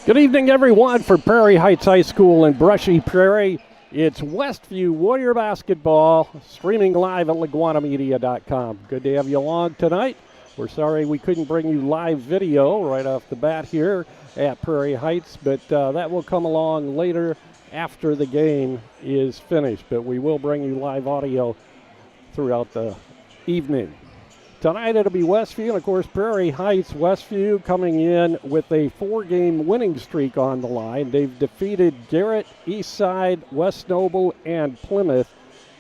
Good evening, everyone, for Prairie Heights High School in Brushy Prairie. It's Westview Warrior Basketball, streaming live at LaGwanamedia.com. Good to have you along tonight. We're sorry we couldn't bring you live video right off the bat here at Prairie Heights, but that will come along later after the game is finished. But we will bring you live audio throughout the evening. Tonight it'll be Westview, and of course Prairie Heights. Westview coming in with a 4-game winning streak on the line. They've defeated Garrett, Eastside, West Noble, and Plymouth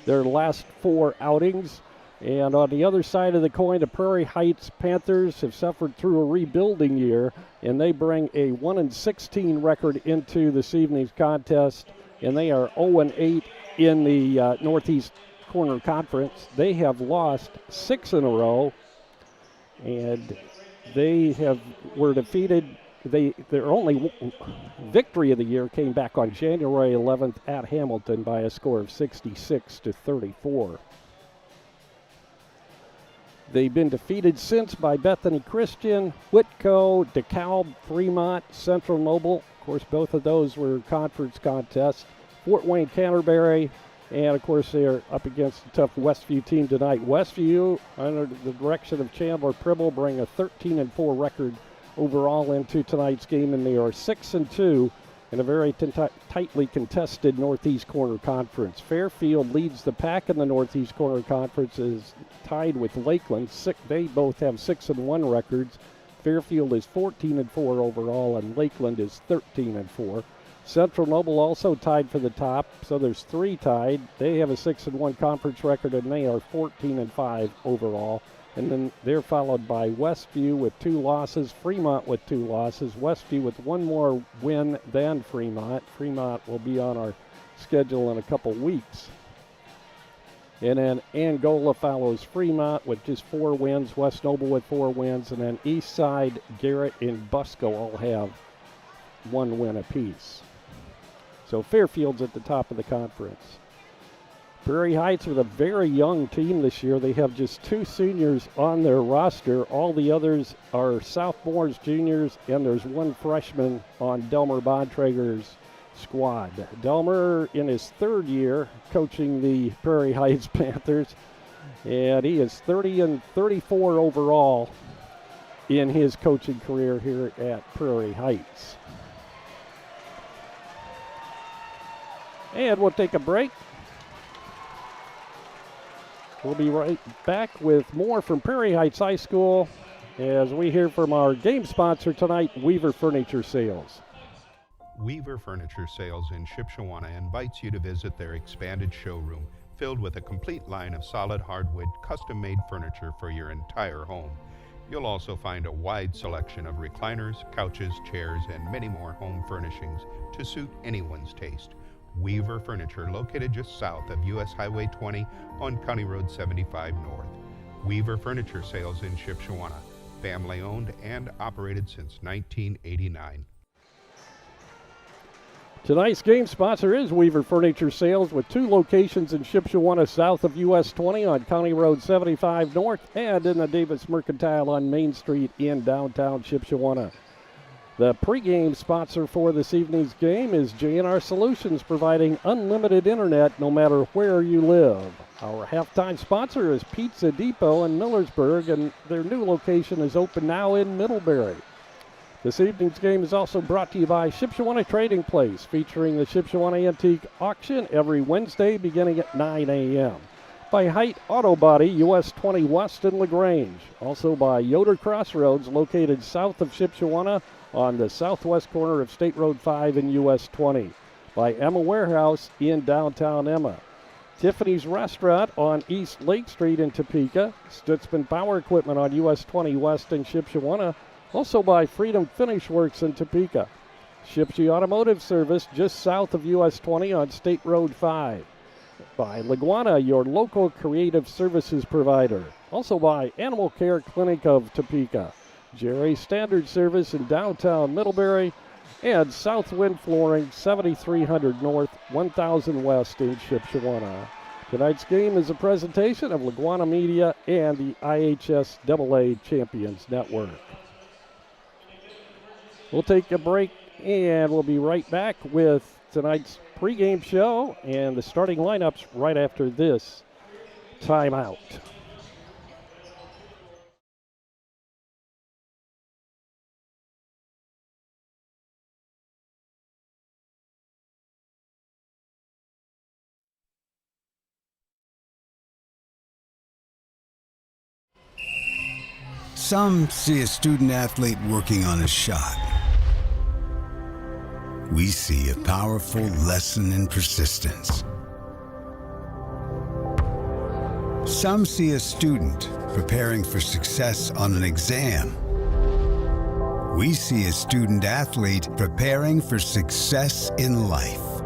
their last 4 outings. And on the other side of the coin, the Prairie Heights Panthers have suffered through a rebuilding year, and they bring a 1-16 record into this evening's contest, and they are 0-8 in the Northeast Corner Conference. They have lost 6 in a row, and they were defeated. Their only victory of the year came back on January 11th at Hamilton by a score of 66-34. They've been defeated since by Bethany Christian, Whitco, DeKalb, Fremont, Central Noble. Of course, both of those were conference contests. Fort Wayne, Canterbury, and, of course, they're up against a tough Westview team tonight. Westview, under the direction of Chandler Pribble, bring a 13-4 record overall into tonight's game, and they are 6-2 in a very tightly contested Northeast Corner Conference. Fairfield leads the pack in the Northeast Corner Conference, is tied with Lakeland. They both have 6-1 records. Fairfield is 14-4 overall, and Lakeland is 13-4. Central Noble also tied for the top, so there's 3 tied. They have a 6-1 conference record, and they are 14-5 overall. And then they're followed by Westview with 2 losses, Fremont with 2 losses, Westview with 1 more win than Fremont. Fremont will be on our schedule in a couple weeks. And then Angola follows Fremont with just 4 wins, West Noble with 4 wins, and then Eastside, Garrett, and Busco all have 1 win apiece. So Fairfield's at the top of the conference. Prairie Heights with a very young team this year. They have just 2 seniors on their roster. All the others are sophomores, juniors, and there's 1 freshman on Delmer Bontrager's squad. Delmer in his 3rd year coaching the Prairie Heights Panthers, and he is 30-34 overall in his coaching career here at Prairie Heights. And we'll take a break. We'll be right back with more from Prairie Heights High School as we hear from our game sponsor tonight, Weaver Furniture Sales. Weaver Furniture Sales in Shipshewana invites you to visit their expanded showroom filled with a complete line of solid hardwood, custom-made furniture for your entire home. You'll also find a wide selection of recliners, couches, chairs, and many more home furnishings to suit anyone's taste. Weaver Furniture, located just south of U.S. Highway 20 on County Road 75 North. Weaver Furniture Sales in Shipshewana, family-owned and operated since 1989. Tonight's game sponsor is Weaver Furniture Sales with 2 locations in Shipshewana south of US 20 on County Road 75 North and in the Davis Mercantile on Main Street in downtown Shipshewana. The pregame sponsor for this evening's game is J&R Solutions, providing unlimited internet no matter where you live. Our halftime sponsor is Pizza Depot in Millersburg, and their new location is open now in Middlebury. This evening's game is also brought to you by Shipshewana Trading Place, featuring the Shipshewana Antique Auction every Wednesday beginning at 9 a.m. By Height Auto Body, US 20 West in LaGrange. Also by Yoder Crossroads, located south of Shipshewana on the southwest corner of State Road 5 in US 20. By Emma Warehouse in downtown Emma. Tiffany's Restaurant on East Lake Street in Topeka. Stutzman Power Equipment on US 20 West in Shipshewana. Also by Freedom Finish Works in Topeka. Shipsy Automotive Service just south of US 20 on State Road 5. By LaGwana, your local creative services provider. Also by Animal Care Clinic of Topeka. Jerry Standard Service in downtown Middlebury. And Southwind Flooring, 7300 North, 1000 West in Shipshewana. Tonight's game is a presentation of LaGwana Media and the IHSAA Champions Network. We'll take a break And we'll be right back with tonight's pregame show and the starting lineups right after this timeout. Some see a student athlete working on a shot. We see a powerful lesson in persistence. Some see a student preparing for success on an exam. We see a student athlete preparing for success in life.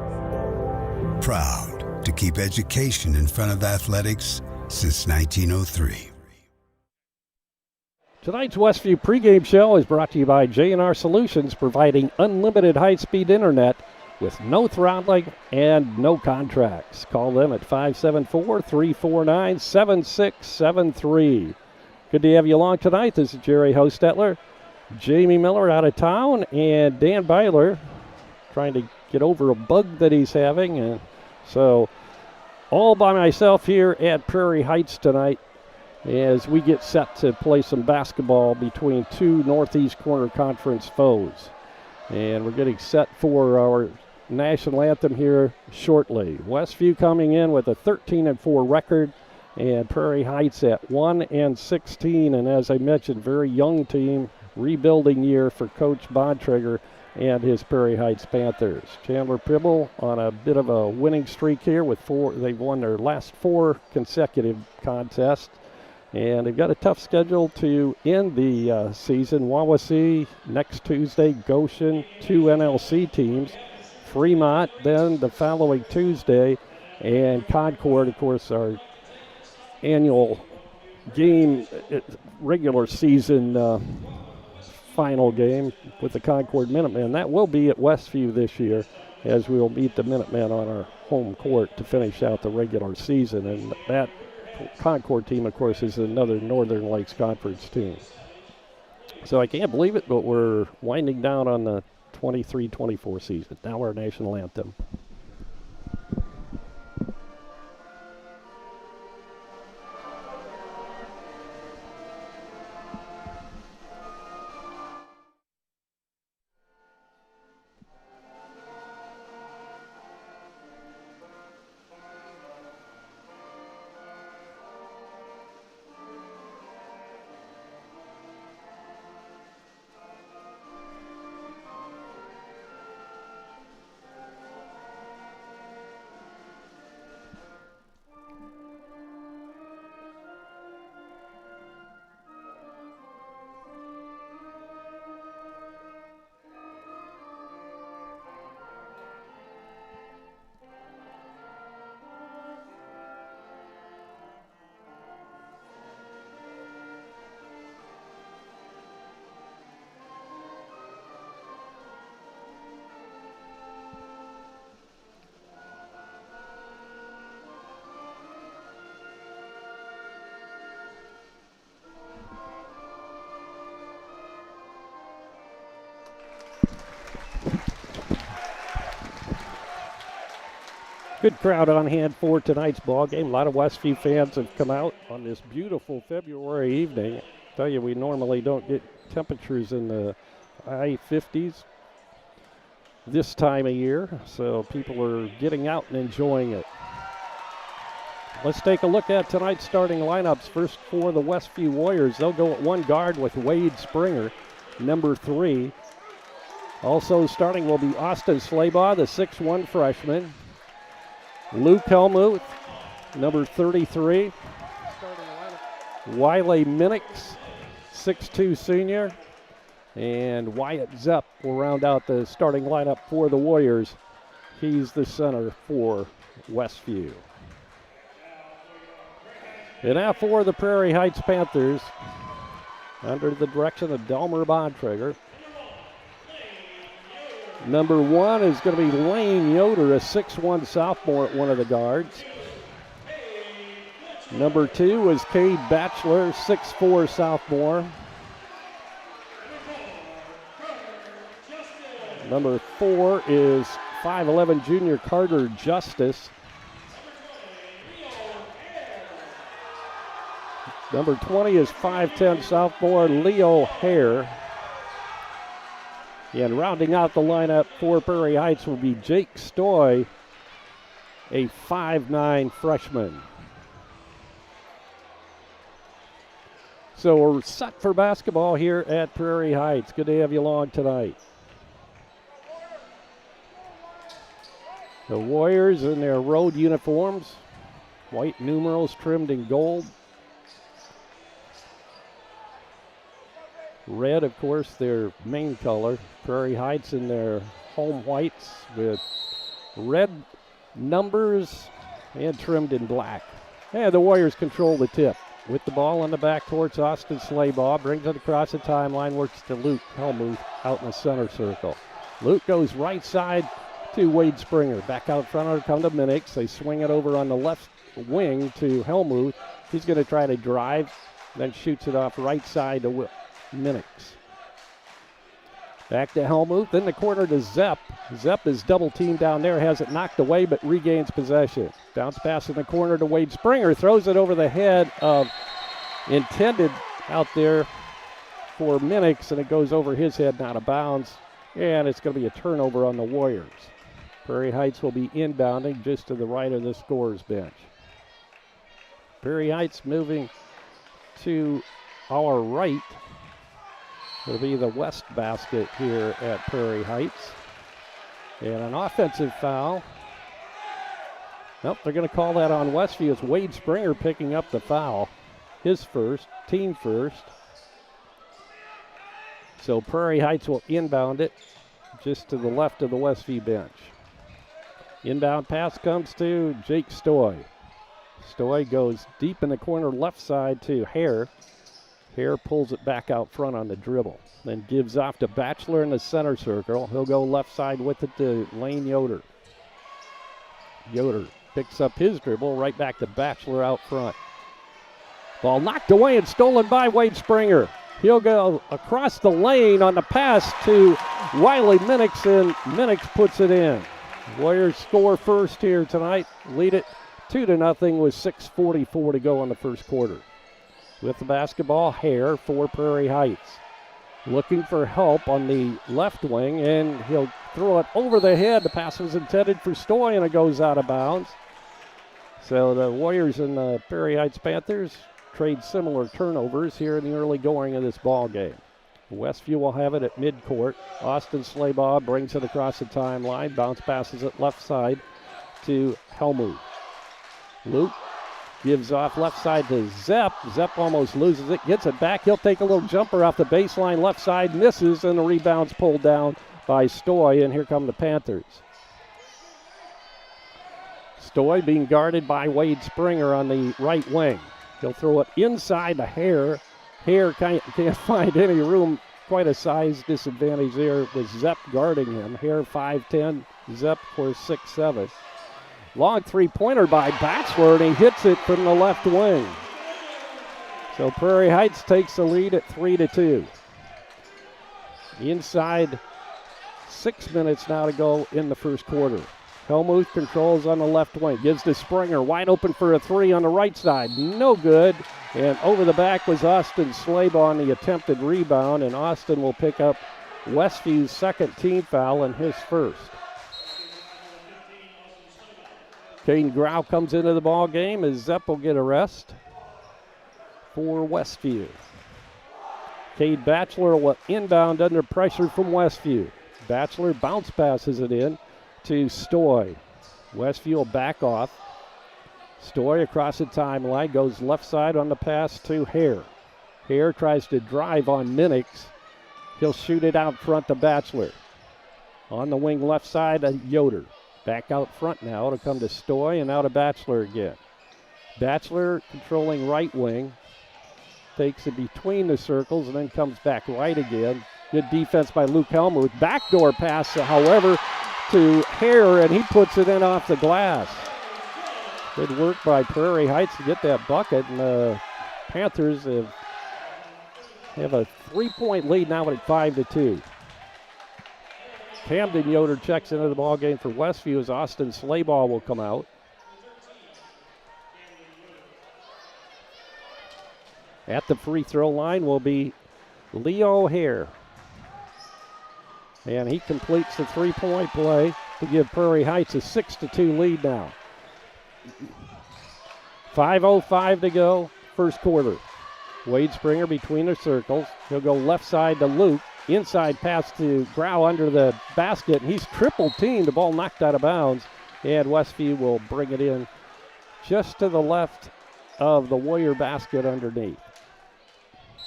Proud to keep education in front of athletics since 1903. Tonight's Westview pregame show is brought to you by J&R Solutions, providing unlimited high-speed internet with no throttling and no contracts. Call them at 574-349-7673. Good to have you along tonight. This is Jerry Hostetler, Jamie Miller out of town, and Dan Byler trying to get over a bug that he's having. And so all by myself here at Prairie Heights tonight, as we get set to play some basketball between two Northeast Corner Conference foes. And we're getting set for our national anthem here shortly. Westview coming in with a 13-4 record, and Prairie Heights at 1-16. And as I mentioned, very young team, rebuilding year for Coach Bontrager and his Prairie Heights Panthers. Chandler Pibble on a bit of a winning streak here with four. They've won their last 4 consecutive contests. And they've got a tough schedule to end the season. Wawasee next Tuesday, Goshen, 2 NLC teams. Fremont then the following Tuesday. And Concord, of course, our annual game, regular season final game with the Concord Minutemen. That will be at Westview this year, as we will meet the Minutemen on our home court to finish out the regular season. And that Concord team, of course, is another Northern Lakes Conference team. So I can't believe it, but we're winding down on the 23-24 season. Now our national anthem. Good crowd on hand for tonight's ball game. A lot of Westview fans have come out on this beautiful February evening. I tell you, we normally don't get temperatures in the high 50s this time of year, so people are getting out and enjoying it. Let's take a look at tonight's starting lineups. First for the Westview Warriors, they'll go at one guard with Wade Springer, number 3. Also starting will be Austin Slaybaugh, the 6'1 freshman. Luke Helmuth, number 33. Wiley Minix, 6'2 senior. And Wyatt Zepp will round out the starting lineup for the Warriors. He's the center for Westview. And now for the Prairie Heights Panthers, under the direction of Delmer Bontrager. Number 1 is going to be Lane Yoder, a 6'1 sophomore at one of the guards. Number 2 is Cade Batchelor, 6'4 sophomore. Number 4 is 5'11" junior Carter Justice. Number 20 is 5'10" sophomore Leo Hare. And rounding out the lineup for Prairie Heights will be Jake Stoy, a 5'9" freshman. So we're set for basketball here at Prairie Heights. Good to have you along tonight. The Warriors in their road uniforms, white numerals trimmed in gold. Red, of course, their main color. Prairie Heights in their home whites with red numbers and trimmed in black. And the Warriors control the tip. With the ball in the backcourt, Austin Slaybaugh brings it across the timeline, works to Luke Helmuth out in the center circle. Luke goes right side to Wade Springer. Back out front, come to Minix. They swing it over on the left wing to Helmuth. He's going to try to drive, then shoots it off right side to Minix. Back to Helmuth, in the corner to Zepp. Zepp is double teamed down there, has it knocked away, but regains possession. Bounce pass in the corner to Wade Springer, throws it over the head of intended out there for Minix, and it goes over his head and out of bounds, and it's going to be a turnover on the Warriors. Prairie Heights will be inbounding just to the right of the scorer's bench. Prairie Heights moving to our right. It'll be the west basket here at Prairie Heights. And an offensive foul. Nope, they're going to call that on Westview. It's Wade Springer picking up the foul. His first, team first. So Prairie Heights will inbound it just to the left of the Westview bench. Inbound pass comes to Jake Stoy. Stoy goes deep in the corner left side to Hare. Hare pulls it back out front on the dribble. Then gives off to Batchelor in the center circle. He'll go left side with it to Lane Yoder. Yoder picks up his dribble, right back to Batchelor out front. Ball knocked away and stolen by Wade Springer. He'll go across the lane on the pass to Wiley Minix, and Minix puts it in. Warriors score first here tonight. Lead it 2-0 with 6:44 to go in the first quarter. With the basketball, Hare for Prairie Heights. Looking for help on the left wing, and he'll throw it over the head. The pass was intended for Stoy, and it goes out of bounds. So the Warriors and the Prairie Heights Panthers trade similar turnovers here in the early going of this ball game. Westview will have it at midcourt. Austin Slaybaugh brings it across the timeline. Bounce passes it left side to Helmuth. Luke gives off left side to Zepp. Zepp almost loses it, gets it back. He'll take a little jumper off the baseline left side, misses, and the rebound's pulled down by Stoy, and here come the Panthers. Stoy being guarded by Wade Springer on the right wing. He'll throw it inside to Hare. Hare can't find any room. Quite a size disadvantage there with Zepp guarding him. Hare 5'10", Zepp, of course, 6'7". Long three-pointer by Batchelor, and he hits it from the left wing. So Prairie Heights takes the lead at 3-2. Inside 6 minutes now to go in the first quarter. Helmuth controls on the left wing, gives to Springer, wide open for a three on the right side. No good, and over the back was Austin Slaybaugh on the attempted rebound, and Austin will pick up Westview's second team foul and his first. Caden Grau comes into the ball game as Zepp will get a rest for Westview. Cade Batchelor will inbound under pressure from Westview. Batchelor bounce passes it in to Stoy. Westview will back off. Stoy across the timeline, goes left side on the pass to Hare. Hare tries to drive on Minix. He'll shoot it out front to Batchelor. On the wing left side, Yoder. Back out front now. It'll come to Stoy and now to Batchelor again. Batchelor controlling right wing. Takes it between the circles and then comes back right again. Good defense by Luke Helmuth. Backdoor pass, however, to Hare, and he puts it in off the glass. Good work by Prairie Heights to get that bucket, and the Panthers have a 3-point lead now at 5-2. Camden Yoder checks into the ball game for Westview as Austin Slayball will come out. At the free throw line will be Leo Hare. And he completes the three-point play to give Prairie Heights a 6-2 lead now. 5:05 to go, first quarter. Wade Springer between the circles. He'll go left side to Luke. Inside pass to Grau under the basket. He's triple teamed. The ball knocked out of bounds. And Westview will bring it in just to the left of the Warrior basket underneath.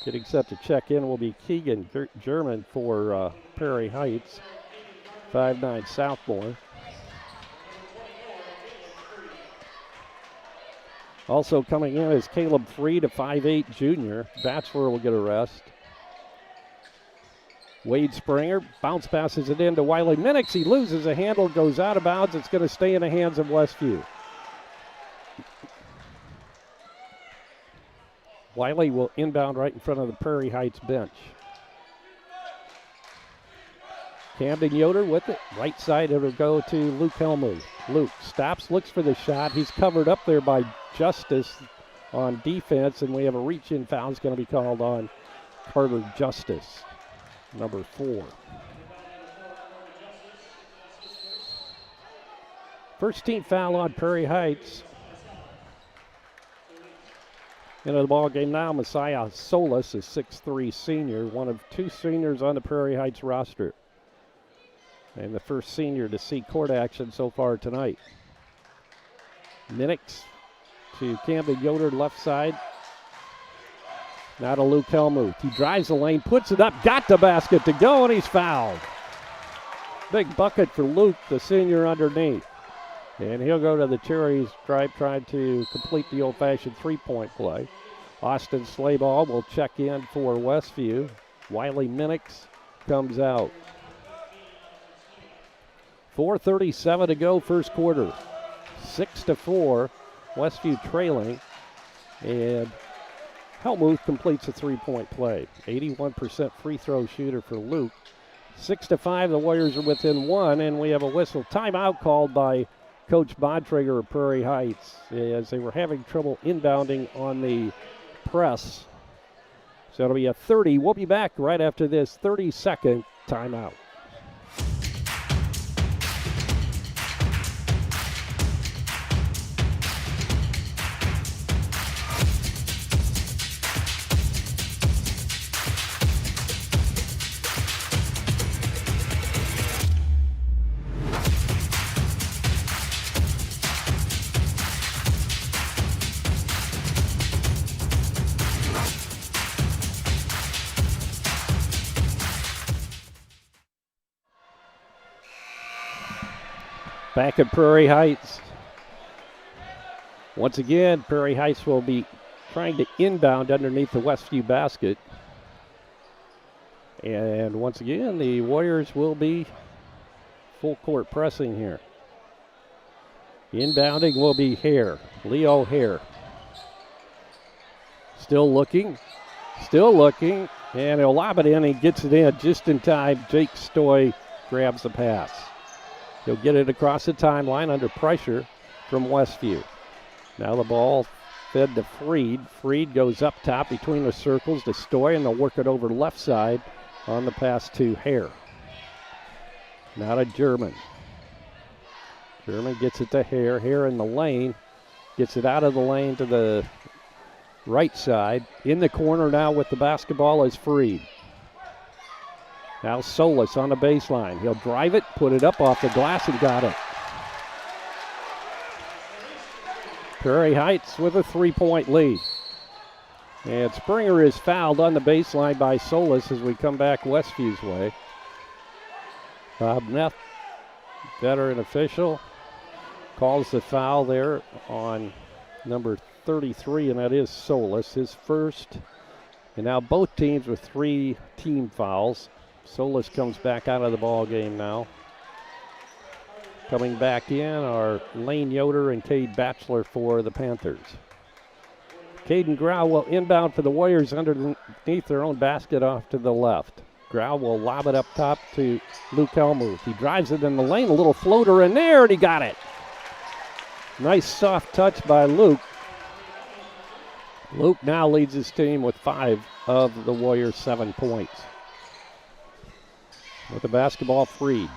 Getting set to check in will be Keegan German for Prairie Heights, 5'9" sophomore. Also coming in is Caleb Freed, a 5'8" junior. Batchelor will get a rest. Wade Springer bounce passes it in to Wiley Minix. He loses a handle, goes out of bounds. It's going to stay in the hands of Westview. Wiley will inbound right in front of the Prairie Heights bench. Camden Yoder with it. Right side, it'll go to Luke Helmuth. Luke stops, looks for the shot. He's covered up there by Justice on defense, and we have a reach-in foul. It's going to be called on Carter Justice, number 4. First team foul on Prairie Heights. Into the ball game now, Messiah Solis, a 6'3" senior, one of 2 seniors on the Prairie Heights roster. And the first senior to see court action so far tonight. Minix to Camden Yoder, left side. Now to Luke Helmuth. He drives the lane, puts it up, got the basket to go, and he's fouled. Big bucket for Luke, the senior underneath. And he'll go to the charity stripe, trying to complete the old-fashioned three-point play. Austin Slayball will check in for Westview. Wiley Minix comes out. 4:37 to go, first quarter. 6-4, Westview trailing. And Helmuth completes a three-point play. 81% free throw shooter for Luke. 6-5, the Warriors are within 1, and we have a whistle. Timeout called by Coach Bontrager of Prairie Heights as they were having trouble inbounding on the press. So it'll be a 30. We'll be back right after this 30-second timeout. Back at Prairie Heights. Once again, Prairie Heights will be trying to inbound underneath the Westview basket. And once again, the Warriors will be full court pressing here. Inbounding will be Hare, Leo Hare. Still looking, and he'll lob it in. He gets it in just in time. Jake Stoy grabs the pass. He'll get it across the timeline under pressure from Westview. Now the ball fed to Freed. Freed goes up top between the circles to Stoy, and they'll work it over left side on the pass to Hare. Now to German. German gets it to Hare. Hare in the lane. Gets it out of the lane to the right side. In the corner now with the basketball is Freed. Now Solis on the baseline. He'll drive it, put it up off the glass, and got it. Prairie Heights with a three-point lead. And Springer is fouled on the baseline by Solis as we come back Westview's way. Bob Neff, veteran official, calls the foul there on number 33, and that is Solis, his first. And now both teams with 3 team fouls. Solis comes back out of the ball game now. Coming back in are Lane Yoder and Cade Batchelor for the Panthers. Caden Grau will inbound for the Warriors underneath their own basket off to the left. Grau will lob it up top to Luke Helmuth. He drives it in the lane, a little floater in there, and he got it. Nice soft touch by Luke. Luke now leads his team with 5 of the Warriors' 7 points. With the basketball, Freed.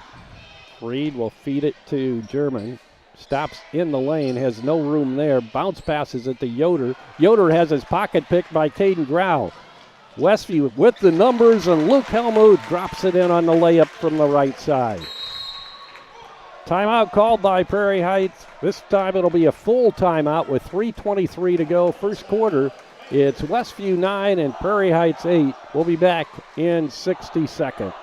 Freed will feed it to German. Stops in the lane, has no room there. Bounce passes it to Yoder. Yoder has his pocket picked by Caden Grau. Westview with the numbers, and Luke Helmuth drops it in on the layup from the right side. Timeout called by Prairie Heights. This time it'll be a full timeout with 3:23 to go. First quarter, it's Westview 9 and Prairie Heights 8. We'll be back in 60 seconds.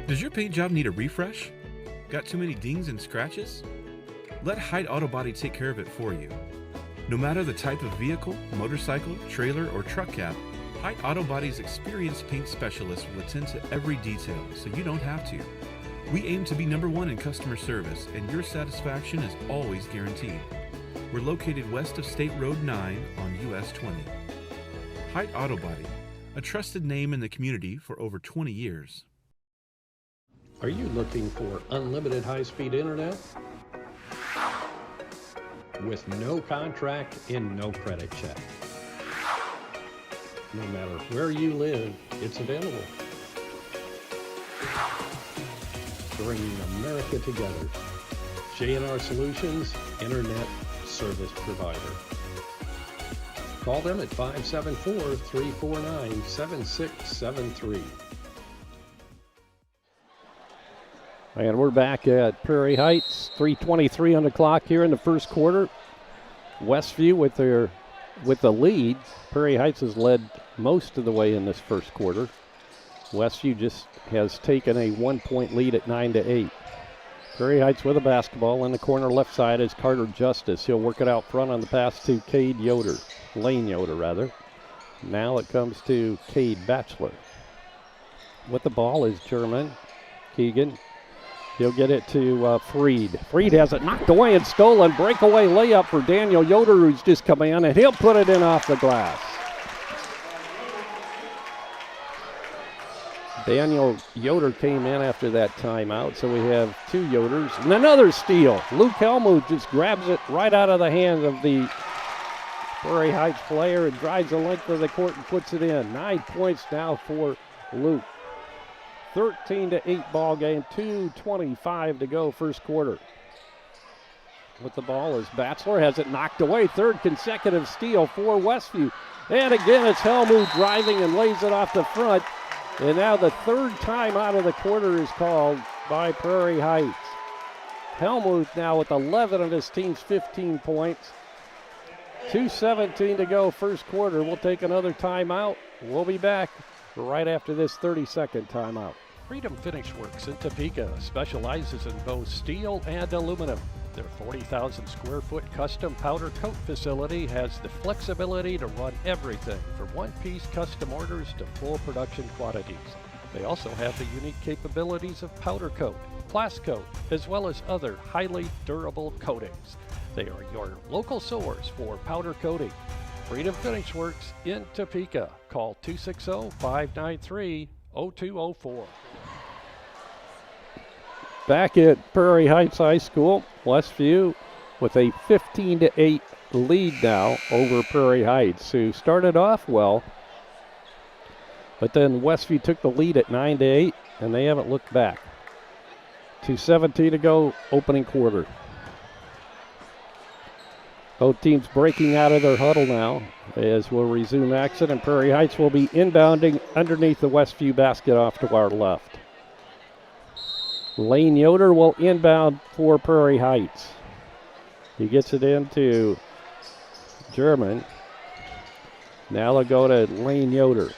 Does your paint job need a refresh? Got too many dings and scratches? Let Hight Auto Body take care of it for you. No matter the type of vehicle, motorcycle, trailer, or truck cab, Hight Auto Body's experienced paint specialists will attend to every detail, so you don't have to. We aim to be #1 in customer service, and your satisfaction is always guaranteed. We're located west of State Road 9 on US 20. Hight Auto Body, a trusted name in the community for over 20 years. Are you looking for unlimited high-speed internet? With no contract and no credit check. No matter where you live, it's available. Bringing America together. J&R Solutions, Internet Service Provider. Call them at 574-349-7673. And we're back at Prairie Heights. 3:23 on the clock here in the first quarter. Westview with the lead. Prairie Heights has led most of the way in this first quarter. Westview just has taken a 1-point lead at 9-8. Prairie Heights with a basketball in the corner left side is Carter Justice. He'll work it out front on the pass to Lane Yoder rather. Now it comes to Cade Batchelor. With the ball is German. Keegan. He'll get it to Freed. Freed has it knocked away and stolen. Breakaway layup for Daniel Yoder, who's just come in, and he'll put it in off the glass. Daniel Yoder came in after that timeout, so we have 2 Yoders. And another steal. Luke Helmuth just grabs it right out of the hand of the Prairie Heights player and drives the length of the court and puts it in. 9 points now for Luke. 13-8 ball game, 2:25 to go first quarter. With the ball is Batchelor, has it knocked away. 3rd consecutive steal for Westview. And again, it's Helmuth driving and lays it off the front. And now the 3rd time out of the quarter is called by Prairie Heights. Helmuth now with 11 of his team's 15 points. 2:17 to go first quarter. We'll take another timeout. We'll be back right after this 30-second timeout. Freedom Finish Works in Topeka specializes in both steel and aluminum. Their 40,000 square foot custom powder coat facility has the flexibility to run everything from one-piece custom orders to full production quantities. They also have the unique capabilities of powder coat, blast coat, as well as other highly durable coatings. They are your local source for powder coating. Freedom Finish Works in Topeka. Call 260-593-0204. Back at Prairie Heights High School, Westview with a 15-8 lead now over Prairie Heights, who started off well. But then Westview took the lead at 9-8, and they haven't looked back. 2:17 to go, opening quarter. Both teams breaking out of their huddle now as we'll resume action, and Prairie Heights will be inbounding underneath the Westview basket off to our left. Lane Yoder will inbound for Prairie Heights. He gets it into German. Now they'll go to Lane Yoder.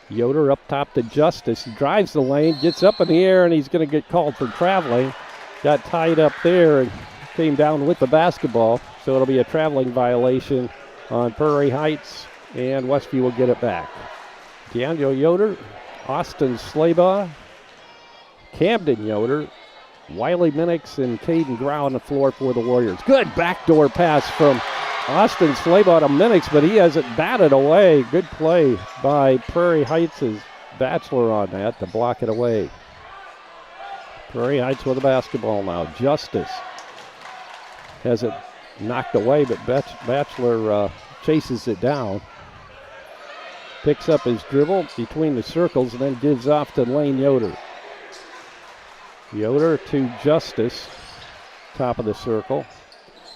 Yoder up top to Justice. He drives the lane, gets up in the air, and he's going to get called for traveling. Got tied up there and came down with the basketball, so it'll be a traveling violation on Prairie Heights, and Westview will get it back. Daniel Yoder, Austin Slaybaugh, Camden Yoder, Wiley Minix, and Caden Grau on the floor for the Warriors. Good backdoor pass from Austin Slabaugh to Minix, but he has it batted away. Good play by Prairie Heights' Bachelor on that to block it away. Prairie Heights with the basketball now. Justice has it knocked away, but Bachelor chases it down. Picks up his dribble between the circles and then gives off to Lane Yoder. Yoder to Justice, top of the circle.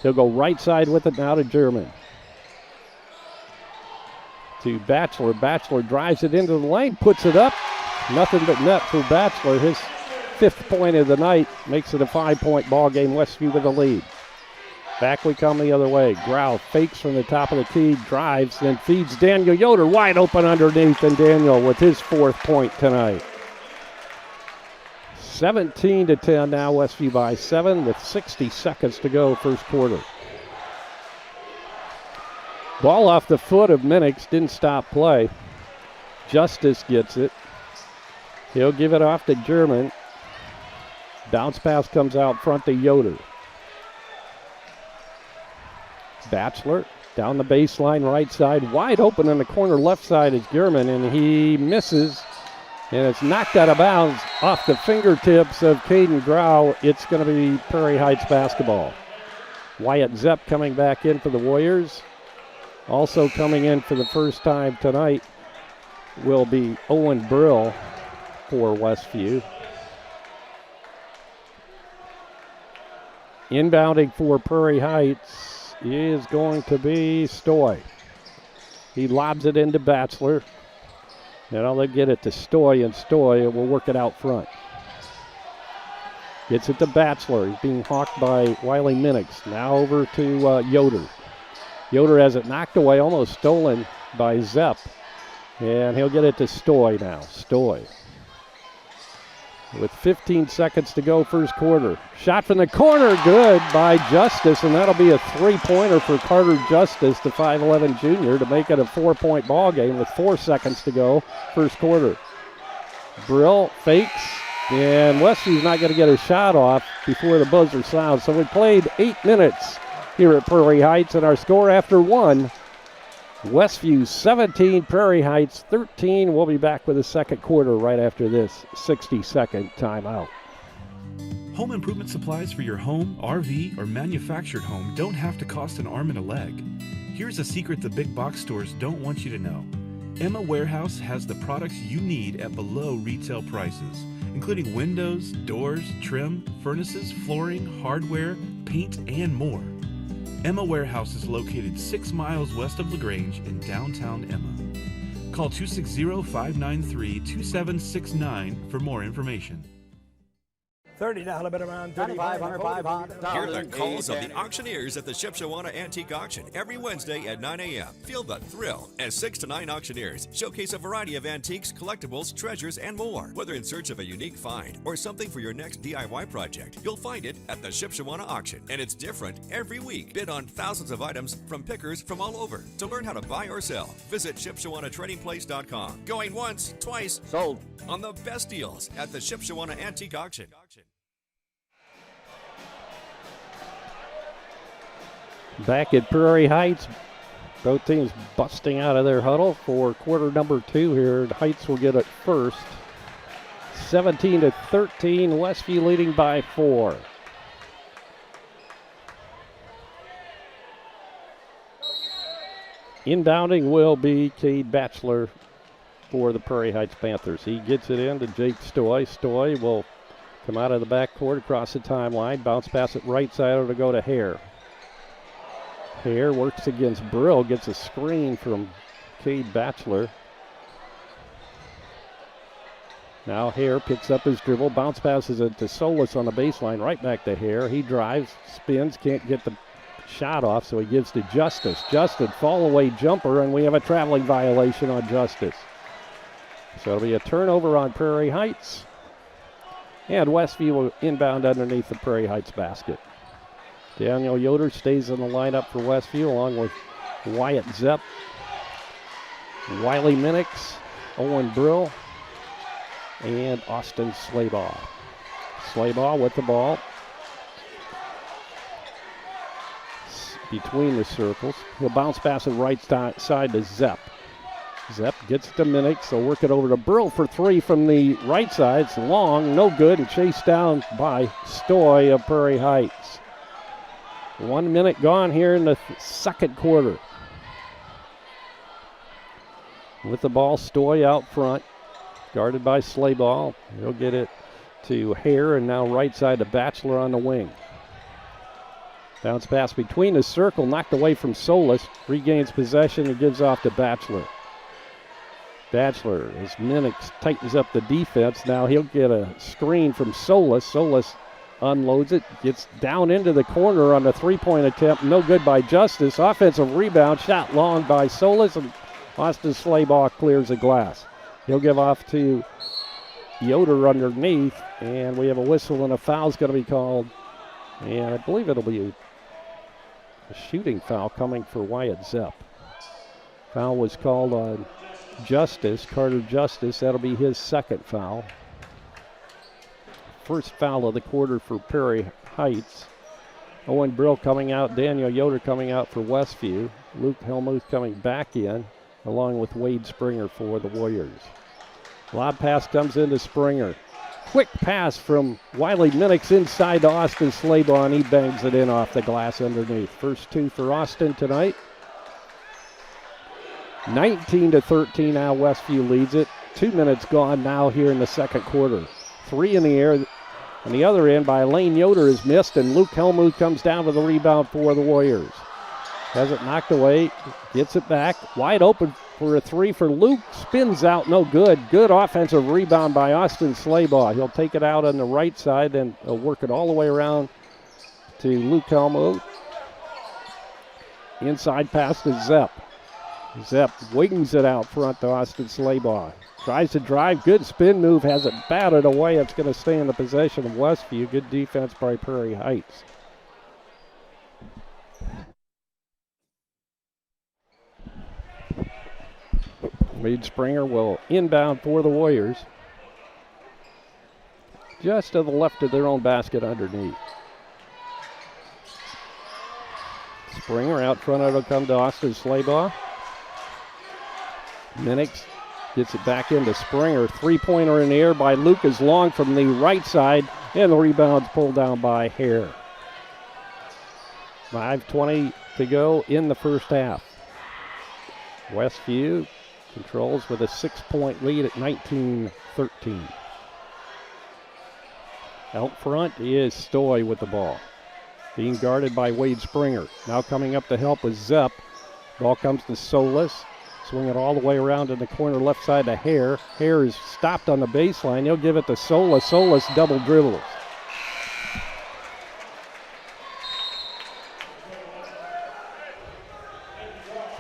He'll go right side with it now to German. To Bachelor. Bachelor drives it into the lane, puts it up. Nothing but net for Bachelor. His 5th point of the night makes it a 5-point ball game. Westview with the lead. Back we come the other way. Grau fakes from the top of the key, drives, then feeds Daniel Yoder wide open underneath, and Daniel with his 4th point tonight. 17-10 now, Westview by 7 with 60 seconds to go, first quarter. Ball off the foot of Minix, didn't stop play. Justice gets it. He'll give it off to German. Bounce pass comes out front to Yoder. Bachelor down the baseline right side, wide open in the corner left side is German, and he misses. And it's knocked out of bounds off the fingertips of Caden Grau. It's going to be Prairie Heights basketball. Wyatt Zepp coming back in for the Warriors. Also coming in for the first time tonight will be Owen Brill for Westview. Inbounding for Prairie Heights is going to be Stoy. He lobs it into Bachelor. Now they get it to Stoy, and Stoy will work it out front. Gets it to Bachelor. He's being hawked by Wiley Minix. Now over to Yoder. Yoder has it knocked away, almost stolen by Zepp. And he'll get it to Stoy now. Stoy. With 15 seconds to go, first quarter. Shot from the corner, good by Justice, and that'll be a 3-pointer for Carter Justice, the 5'11 junior, to make it a 4-point ball game with 4 seconds to go, first quarter. Brill fakes, and Westview's not going to get a shot off before the buzzer sounds. So we played 8 minutes here at Prairie Heights, and our score after 1, Westview 17, Prairie Heights 13. We'll be back with the second quarter right after this 60-second timeout. Home improvement supplies for your home, RV, or manufactured home don't have to cost an arm and a leg. Here's a secret the big box stores don't want you to know. Emma Warehouse has the products you need at below retail prices, including windows, doors, trim, furnaces, flooring, hardware, paint, and more. Emma Warehouse is located 6 miles west of LaGrange in downtown Emma. Call 260-593-2769 for more information. 30 down, a bit around 3,500. Hear the calls of the auctioneers at the Shipshewana Antique Auction every Wednesday at 9 a.m. Feel the thrill as 6 to 9 auctioneers showcase a variety of antiques, collectibles, treasures, and more. Whether in search of a unique find or something for your next DIY project, you'll find it at the Shipshewana Auction, and it's different every week. Bid on thousands of items from pickers from all over. To learn how to buy or sell, visit ShipshewanATradingPlace.com. Going once, twice, sold on the best deals at the Shipshewana Antique Auction. Back at Prairie Heights, both teams busting out of their huddle for quarter number 2 here. Heights will get it first. 17-13, Westview leading by 4. Inbounding will be Cade Bachelor for the Prairie Heights Panthers. He gets it in to Jake Stoy. Stoy will come out of the backcourt across the timeline, bounce pass it right side to go to Hare. Hare works against Brill, gets a screen from Cade Bachelor. Now Hare picks up his dribble, bounce passes it to Solis on the baseline, right back to Hare. He drives, spins, can't get the shot off, so he gives to Justice. Justice, fall away jumper, and we have a traveling violation on Justice. So it'll be a turnover on Prairie Heights, and Westview will inbound underneath the Prairie Heights basket. Daniel Yoder stays in the lineup for Westview along with Wyatt Zepp, Wiley Minix, Owen Brill, and Austin Slabaugh. Slabaugh with the ball. between the circles. He'll bounce pass it right side to Zepp. Zepp gets to Minix. They'll work it over to Burl for three from the right side. It's long, no good, and chased down by Stoy of Prairie Heights. 1 minute gone here in the second quarter. With the ball, Stoy out front, guarded by Slayball. He'll get it to Hare, and now right side to Batchelor on the wing. Bounce pass between the circle, knocked away from Solis. Regains possession and gives off to Batchelor. Batchelor, as Minix tightens up the defense, now he'll get a screen from Solis. Solis unloads it, gets down into the corner on the three-point attempt. No good by Justice. Offensive rebound, shot long by Solis, and Austin Slayball clears the glass. He'll give off to Yoder underneath, and we have a whistle, and a foul's going to be called. And I believe it'll be a shooting foul coming for Wyatt Zepp. Foul was called on Justice, Carter Justice. That'll be his second foul. First foul of the quarter for Prairie Heights. Owen Brill coming out, Daniel Yoder coming out for Westview. Luke Helmuth coming back in, along with Wade Springer for the Warriors. Lob pass comes into Springer. Quick pass from Wiley Minix inside to Austin Slayball, and he bangs it in off the glass underneath. First two for Austin tonight. 19-13 now, Westview leads it. 2 minutes gone now here in the second quarter. Three in the air. On the other end by Lane Yoder is missed, and Luke Helmuth comes down with the rebound for the Warriors. Has it knocked away, gets it back. Wide open for a three for Luke. Spins out, no good. Good offensive rebound by Austin Slayball. He'll take it out on the right side, and he'll work it all the way around to Luke Helmuth. Inside pass to Zepp. Zepp wings it out front to Austin Slayball. Tries to drive, good spin move, has it batted away. It's going to stay in the possession of Westview. Good defense by Prairie Heights. Wade Springer will inbound for the Warriors. Just to the left of their own basket underneath. Springer out front, it'll come to Austin Slayball. Minix gets it back into Springer. Three-pointer in the air by Lucas Long from the right side, and the rebound's pulled down by Hare. 5:20 to go in the first half. Westview controls with a 6-point lead at 19-13. Out front is Stoy with the ball, being guarded by Wade Springer. Now coming up to help with Zepp. Ball comes to Solis. Swing it all the way around in the corner left side to Hare. Hare is stopped on the baseline. He'll give it to Solis. Solis double dribbles.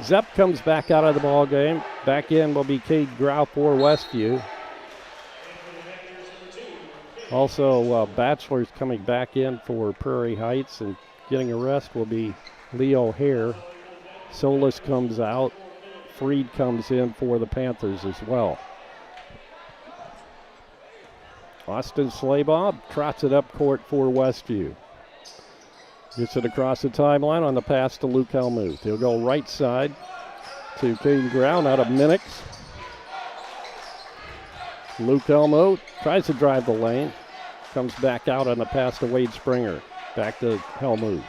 Zepp comes back out of the ball game. Back in will be Cade Grau for Westview. Also, Batchelor's coming back in for Prairie Heights, and getting a rest will be Leo Hare. Solis comes out. Freed comes in for the Panthers as well. Austin Slayball trots it up court for Westview. Gets it across the timeline on the pass to Luke Helmuth. He'll go right side to Caden Brown out of Minix. Luke Helmuth tries to drive the lane. Comes back out on the pass to Wade Springer. Back to Helmuth.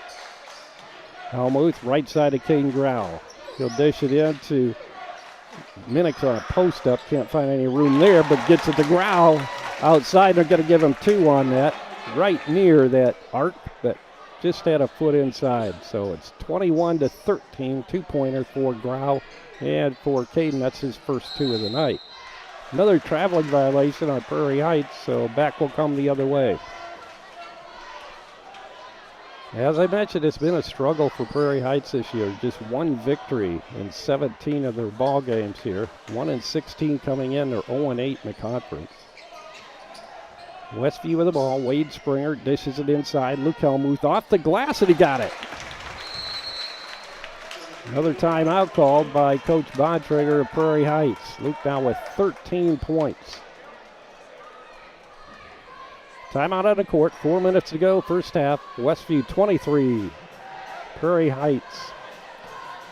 Helmuth right side to Caden Grau. He'll dish it in to Minix on a post-up. Can't find any room there, but gets it to Grau outside. They're going to give him two on that, right near that arc that just had a foot inside. So it's 21-13, two-pointer for Grau. And for Caden, that's his first two of the night. Another traveling violation on Prairie Heights, so back will come the other way. As I mentioned, it's been a struggle for Prairie Heights this year. Just one victory in 17 of their ball games here. 1-16 coming in. They're 0-8 in the conference. Westview with the ball. Wade Springer dishes it inside. Luke Helmuth off the glass, and he got it. Another timeout called by Coach Bontrager of Prairie Heights. Luke now with 13 points. Timeout on the court. 4 minutes to go, first half. Westview 23. Prairie Heights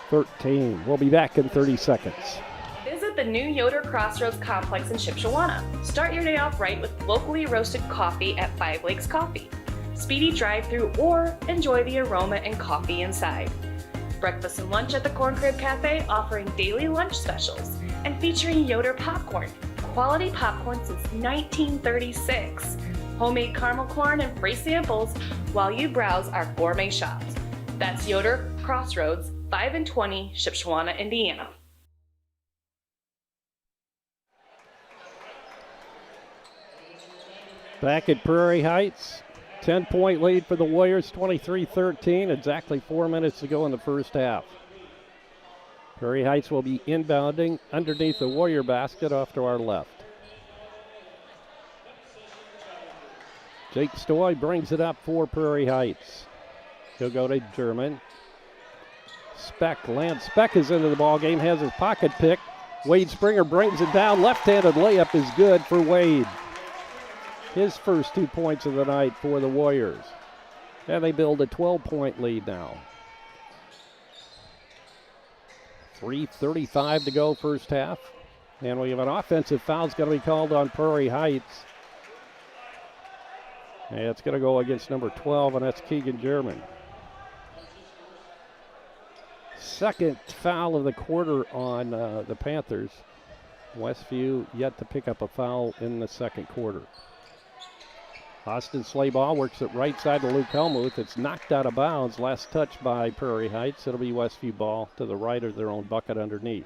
13. We'll be back in 30 seconds. Visit the new Yoder Crossroads Complex in Shipshewana. Start your day off right with locally roasted coffee at Five Lakes Coffee. Speedy drive-through or enjoy the aroma and coffee inside. Breakfast and lunch at the Corn Crib Cafe offering daily lunch specials and featuring Yoder popcorn. Quality popcorn since 1936. Homemade caramel corn and free samples while you browse our gourmet shops. That's Yoder Crossroads, 5 and 20, Shipshewana, Indiana. Back at Prairie Heights, 10-point lead for the Warriors, 23-13. Exactly 4 minutes to go in the first half. Prairie Heights will be inbounding underneath the Warrior basket off to our left. Jake Stoy brings it up for Prairie Heights. He'll go to German. Lance Speck is into the ball game, has his pocket pick. Wade Springer brings it down. Left-handed layup is good for Wade. His first 2 points of the night for the Warriors. And they build a 12-point lead now. 3:35 to go first half. And we have an offensive foul that's going to be called on Prairie Heights. And it's going to go against number 12, and that's Keegan German. Second foul of the quarter on the Panthers. Westview yet to pick up a foul in the second quarter. Austin Slayball works it right side to Luke Helmuth. It's knocked out of bounds. Last touch by Prairie Heights. It'll be Westview ball to the right of their own bucket underneath.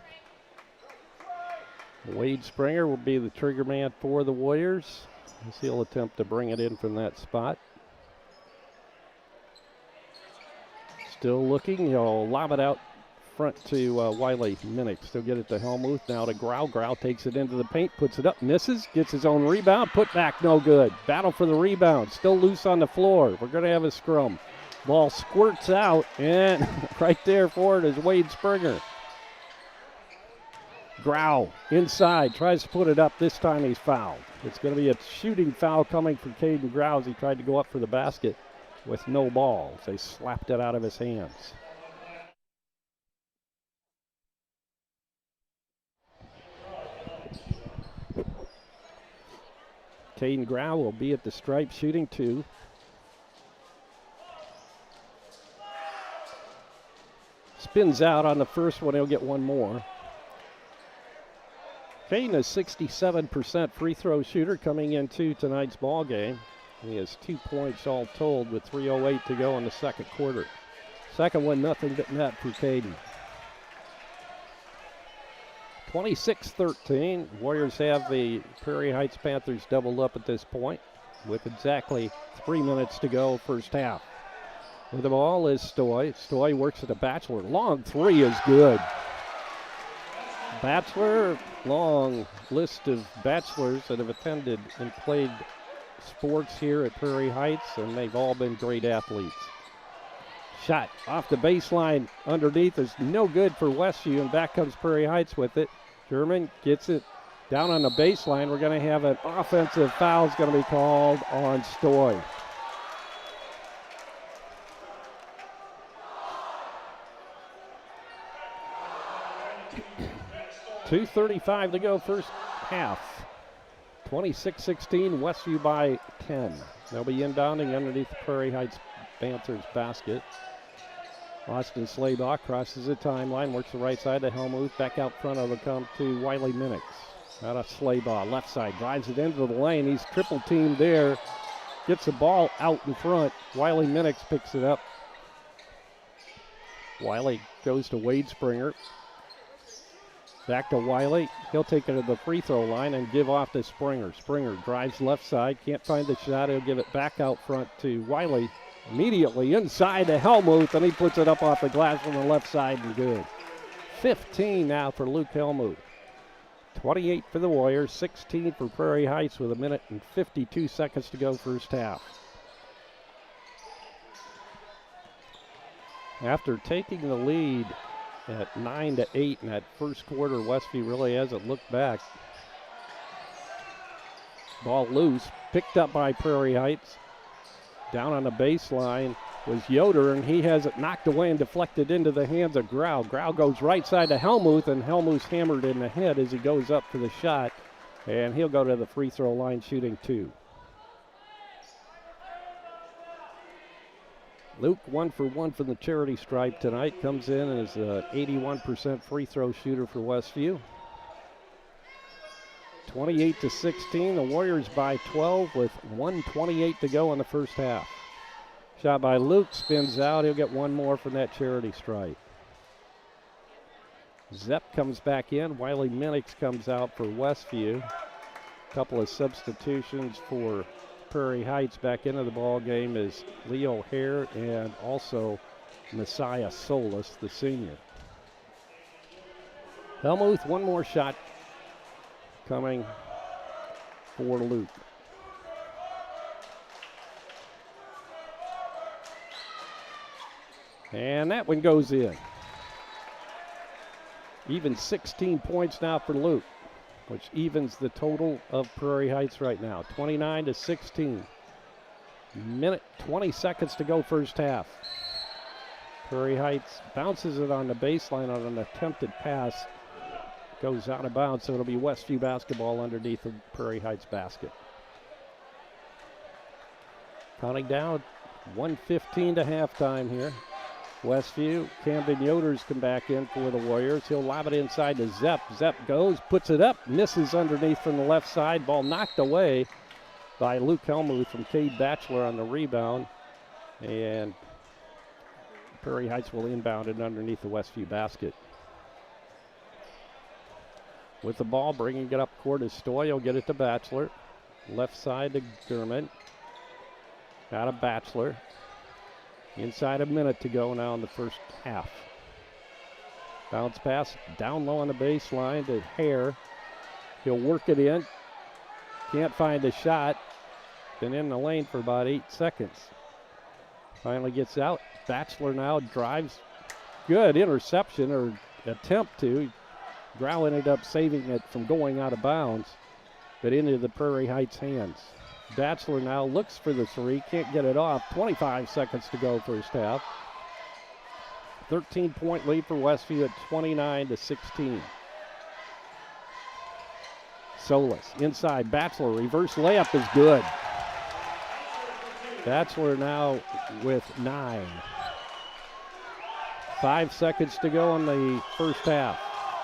Wade Springer will be the trigger man for the Warriors. He'll attempt to bring it in from that spot. Still looking. He'll lob it out front to Wiley Minix. He'll get it to Helmuth. Now to Grau. Grau takes it into the paint, puts it up, misses, gets his own rebound. Put back, no good. Battle for the rebound. Still loose on the floor. We're going to have a scrum. Ball squirts out, and right there for it is Wade Springer. Grau inside, tries to put it up. This time he's fouled. It's going to be a shooting foul coming from Caden Grau as he tried to go up for the basket with no ball. They slapped it out of his hands. Caden Grau will be at the stripe shooting 2. Spins out on the first one. He'll get one more. Caden is 67% free throw shooter coming into tonight's ball game. He has 2 points all told with 3:08 to go in the second quarter. Second one, nothing but net for Caden. 26-13. Warriors have the Prairie Heights Panthers doubled up at this point with exactly 3 minutes to go first half. With the ball is Stoy. Stoy works at a Bachelor. Long three is good. Bachelor, long list of bachelors that have attended and played sports here at Prairie Heights, and they've all been great athletes. Shot off the baseline underneath is no good for Westview, and back comes Prairie Heights with it. German gets it down on the baseline. We're going to have an offensive foul is going to be called on Stoy. .235 to go first half. 26-16, Westview by 10. They'll be inbounding underneath the Prairie Heights Panthers basket. Austin Slaybach crosses the timeline, works the right side to Helmuth. Back out front of it come to Wiley Minix. Out of Slaybach, left side, drives it into the lane. He's triple teamed there. Gets the ball out in front. Wiley Minix picks it up. Wiley goes to Wade Springer. Back to Wiley. He'll take it to the free throw line and give off to Springer. Springer drives left side. Can't find the shot. He'll give it back out front to Wiley. Immediately inside to Helmuth, and he puts it up off the glass on the left side and good. 15 now for Luke Helmuth. 28 for the Warriors, 16 for Prairie Heights with 1 minute and 52 seconds to go first half. After taking the lead at 9-8 in that first quarter, Westview really hasn't looked back. Ball loose, picked up by Prairie Heights. Down on the baseline, was Yoder, and he has it knocked away and deflected into the hands of Grau. Grau goes right side to Helmuth, and Helmuth's hammered in the head as he goes up for the shot, and he'll go to the free throw line shooting 2. Luke 1 for 1 from the charity stripe tonight. Comes in as an 81% free throw shooter for Westview. 28-16, the Warriors by 12 with 1:28 to go in the first half. Shot by Luke, spins out. He'll get one more from that charity stripe. Zepp comes back in. Wiley Minix comes out for Westview. A couple of substitutions for Prairie Heights back into the ball game is Leo Hare and also Messiah Solis, the senior. Helmuth, one more shot coming for Luke. And that one goes in. Even 16 points now for Luke, which evens the total of Prairie Heights right now, 29-16. Minute 20 seconds to go first half. Prairie Heights bounces it on the baseline on an attempted pass. Goes out of bounds, so it'll be Westview basketball underneath the Prairie Heights basket. Counting down, 1:15 to halftime here. Westview, Camden Yoder's come back in for the Warriors. He'll lob it inside to Zepp. Zepp goes, puts it up, misses underneath from the left side. Ball knocked away by Luke Helmuth from Cade Batchelor on the rebound. And Prairie Heights will inbound it underneath the Westview basket. With the ball, bringing it up court is Stoy. He'll get it to Batchelor. Left side to German. Out of Batchelor. Inside a minute to go now in the first half. Bounce pass down low on the baseline to Hare. He'll work it in. Can't find a shot. Been in the lane for about 8 seconds. Finally gets out. Batchelor now drives. Good interception or attempt to. Grau ended up saving it from going out of bounds, but into the Prairie Heights hands. Batchelor now looks for the three, can't get it off. 25 seconds to go first half. 13-point lead for Westview at 29-16. Solis inside, Batchelor, reverse layup is good. Batchelor now with 9. 5 seconds to go in the first half.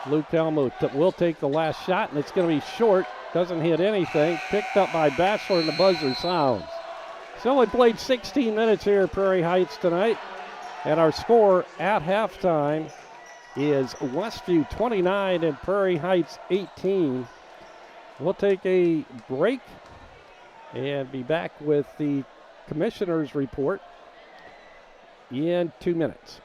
Luke Helmuth will take the last shot, and it's going to be short. Doesn't hit anything. Picked up by Batchelor, and the buzzer sounds. So we played 16 minutes here at Prairie Heights tonight, and our score at halftime is Westview 29 and Prairie Heights 18. We'll take a break and be back with the commissioner's report in 2 minutes.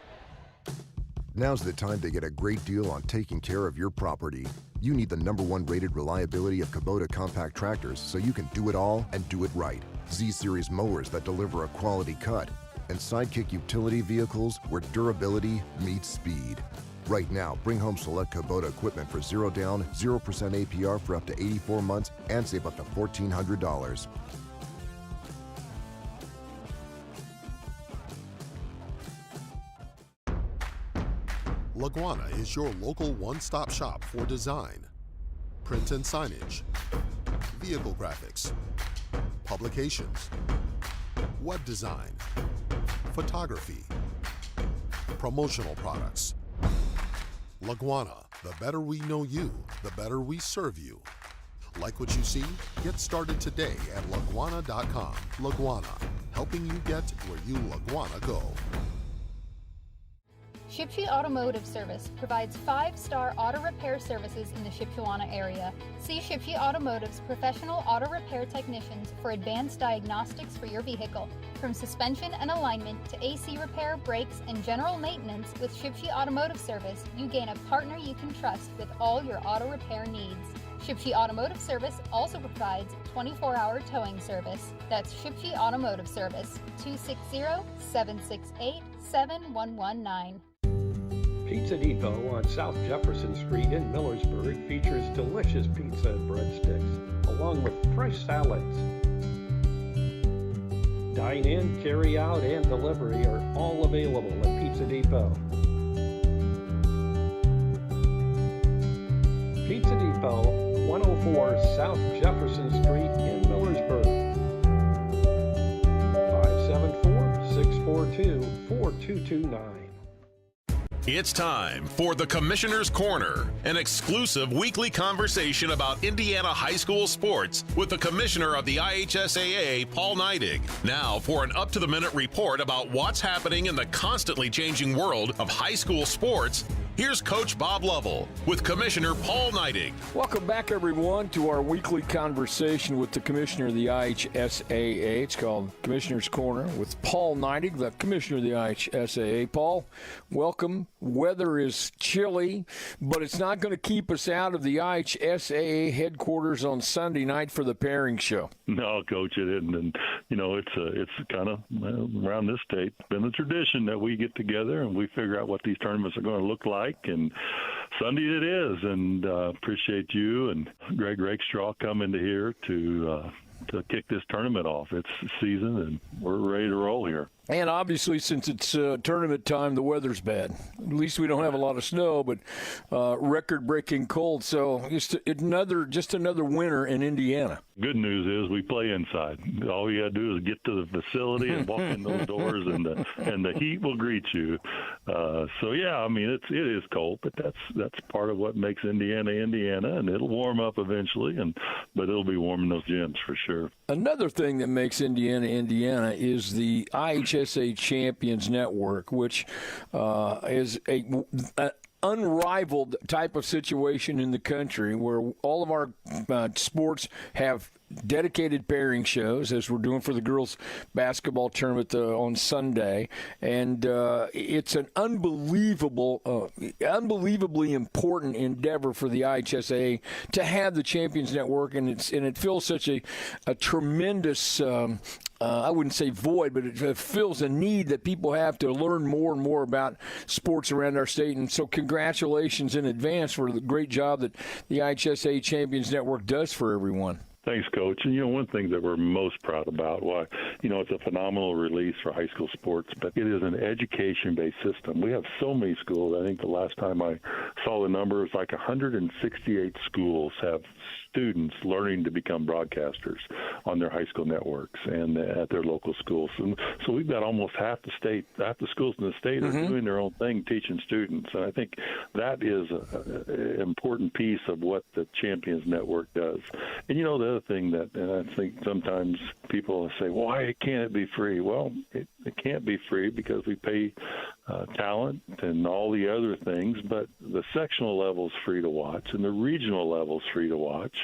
Now's the time to get a great deal on taking care of your property. You need the #1 rated reliability of Kubota compact tractors so you can do it all and do it right. Z-Series mowers that deliver a quality cut, and Sidekick utility vehicles where durability meets speed. Right now, bring home select Kubota equipment for 0 down, 0% APR for up to 84 months and save up to $1,400. LaGwana is your local one-stop shop for design, print and signage, vehicle graphics, publications, web design, photography, promotional products. LaGwana, the better we know you, the better we serve you. Like what you see? Get started today at LaGwana.com. LaGwana, helping you get where you LaGwana go. Shipshe Automotive Service provides 5-star auto repair services in the Shipshewana area. See Shipshe Automotive's professional auto repair technicians for advanced diagnostics for your vehicle. From suspension and alignment to AC repair, brakes, and general maintenance, with Shipshe Automotive Service, you gain a partner you can trust with all your auto repair needs. Shipshe Automotive Service also provides 24-hour towing service. That's Shipshe Automotive Service, 260-768-7119. Pizza Depot on South Jefferson Street in Millersburg features delicious pizza and breadsticks, along with fresh salads. Dine-in, carry-out, and delivery are all available at Pizza Depot. Pizza Depot, 104 South Jefferson Street in Millersburg. 574-642-4229. It's time for the Commissioner's Corner, an exclusive weekly conversation about Indiana high school sports with the Commissioner of the IHSAA, Paul Neidig. Now for an up-to-the-minute report about what's happening in the constantly changing world of high school sports. Here's Coach Bob Lovell with Commissioner Paul Neidig. Welcome back, everyone, to our weekly conversation with the Commissioner of the IHSAA. It's called Commissioner's Corner with Paul Neidig, the Commissioner of the IHSAA. Paul, welcome. Weather is chilly, but it's not going to keep us out of the IHSAA headquarters on Sunday night for the pairing show. No, Coach, it isn't. And, you know, it's kind of around this state been a tradition that we get together and we figure out what these tournaments are going to look like. And Sunday it is, and appreciate you and Greg Rakestraw coming to here to kick this tournament off. It's the season, and we're ready to roll here. And obviously, since it's tournament time, the weather's bad. At least we don't have a lot of snow, but record-breaking cold. So just another winter in Indiana. Good news is we play inside. All you got to do is get to the facility and walk in those doors, and the heat will greet you. So yeah, I mean it is cold, but that's part of what makes Indiana, and it'll warm up eventually, but it'll be warm in those gyms for sure. Another thing that makes Indiana is the IHSA Champions Network, which is a unrivaled type of situation in the country where all of our sports have dedicated pairing shows, as we're doing for the girls basketball tournament on Sunday, and it's an unbelievably important endeavor for the IHSA to have the Champions Network, and it fills such a tremendous I wouldn't say void, but it fills a need that people have to learn more and more about sports around our state. And so congratulations in advance for the great job that the IHSA Champions Network does for everyone. Thanks, Coach. And, one thing that we're most proud about, it's a phenomenal release for high school sports, but it is an education-based system. We have so many schools. I think the last time I saw the numbers, like 168 schools have students learning to become broadcasters on their high school networks and at their local schools. And so we've got almost half the schools in the state are doing their own thing, teaching students. And I think that is an important piece of what the Champions Network does. And, the other thing that, and I think sometimes people say, why can't it be free? Well, it can't be free because we pay talent and all the other things, but the sectional level is free to watch and the regional level is free to watch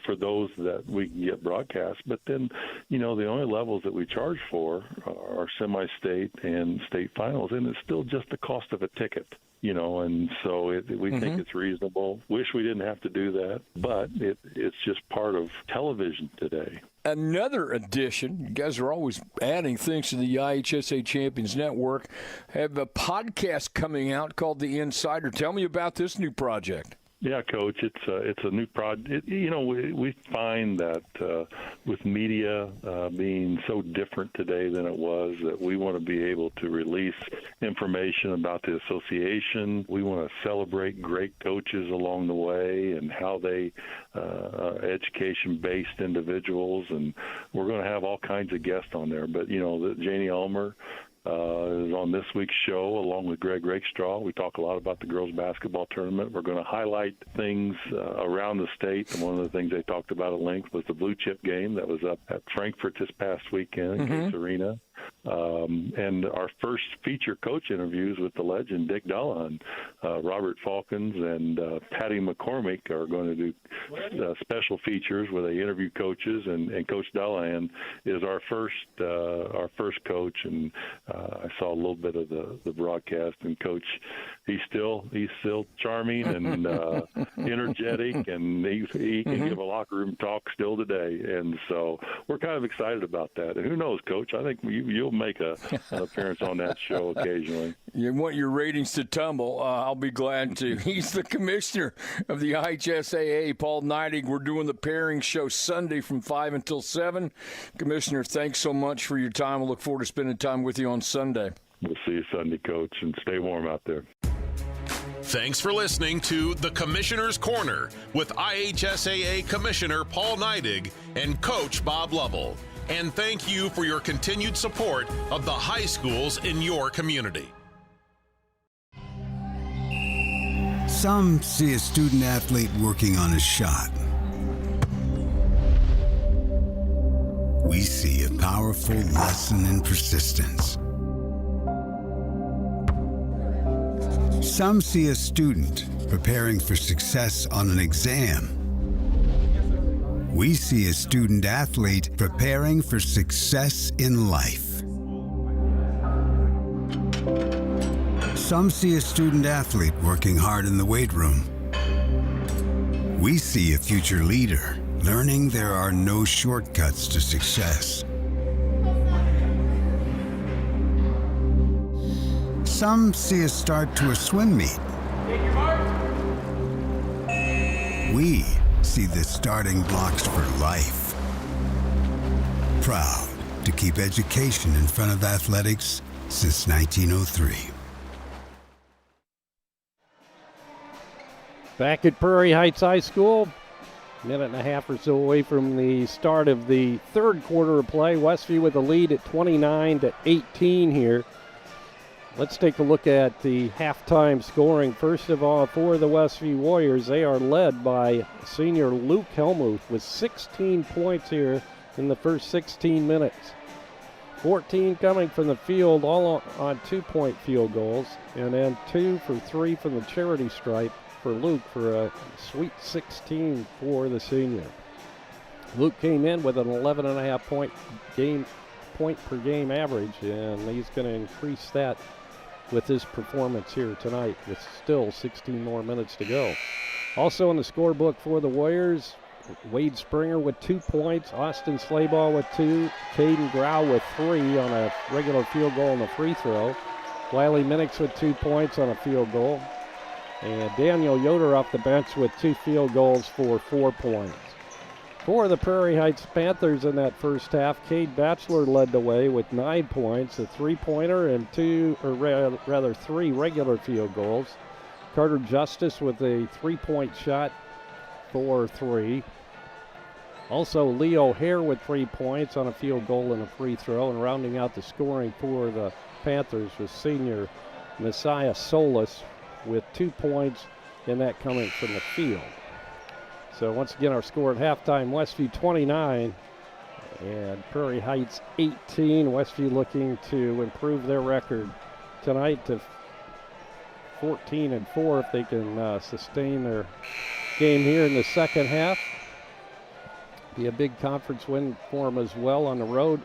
for those that we can get broadcast. But then, the only levels that we charge for are semi-state and state finals, and it's still just the cost of a ticket. And so we think it's reasonable. Wish we didn't have to do that, but it's just part of television today. Another addition, you guys are always adding things to the IHSA Champions Network, have a podcast coming out called The Insider. Tell me about this new project. Yeah, Coach, it's a new project. We find that with media being so different today than it was, that we want to be able to release information about the association. We want to celebrate great coaches along the way and how they education-based individuals, and we're going to have all kinds of guests on there. But Janie Ulmer is on this week's show along with Greg Rakestraw. We talk a lot about the girls basketball tournament. We're going to highlight things around the state, and one of the things they talked about at length was the blue chip game that was up at Frankfort this past weekend in Case Arena. And our first feature coach interviews with the legend Dick Dullahan, Robert Falcons and Patty McCormick are going to do special features where they interview coaches, and Coach Dullahan is our first coach, and I saw a little bit of the broadcast, and Coach he's still charming and energetic, and he can give a locker room talk still today. And so we're kind of excited about that. And who knows, Coach? I think you'll make an appearance on that show occasionally. You want your ratings to tumble? I'll be glad to. He's the commissioner of the IHSAA, Paul Neidig. We're doing the pairing show Sunday from 5 until 7. Commissioner, thanks so much for your time. We'll look forward to spending time with you on Sunday. We'll see you Sunday, Coach, and stay warm out there. Thanks for listening to The Commissioner's Corner with IHSAA Commissioner Paul Neidig and Coach Bob Lovell. And thank you for your continued support of the high schools in your community. Some see a student athlete working on a shot. We see a powerful lesson in persistence. Some see a student preparing for success on an exam. We see a student athlete preparing for success in life. Some see a student athlete working hard in the weight room. We see a future leader learning there are no shortcuts to success. Some see a start to a swim meet. We see the starting blocks for life. Proud to keep education in front of athletics since 1903. Back at Prairie Heights High School, a minute and a half or so away from the start of the third quarter of play. Westview with a lead at 29-18 here. Let's take a look at the halftime scoring. First of all, for the Westview Warriors, they are led by senior Luke Helmuth with 16 points here in the first 16 minutes. 14 coming from the field, all on 2-point field goals, and then 2 for 3 from the charity stripe for Luke for a sweet 16 for the senior. Luke came in with an 11.5 point per game average, and he's going to increase that with his performance here tonight with still 16 more minutes to go. Also in the scorebook for the Warriors, Wade Springer with 2 points, Austin Slaybaugh with 2, Caden Grau with 3 on a regular field goal and a free throw, Wiley Minix with 2 points on a field goal, and Daniel Yoder off the bench with 2 field goals for 4 points. For the Prairie Heights Panthers in that first half, Cade Batchelor led the way with 9 points, a 3-pointer and 3 regular field goals. Carter Justice with a 3-point shot for 3. Also, Leo Hare with 3 points on a field goal and a free throw. And rounding out the scoring for the Panthers was senior Messiah Solis with 2 points, and that coming from the field. So once again, our score at halftime, Westview 29 and Prairie Heights 18. Westview looking to improve their record tonight to 14-4 if they can sustain their game here in the second half. Be a big conference win for them as well on the road.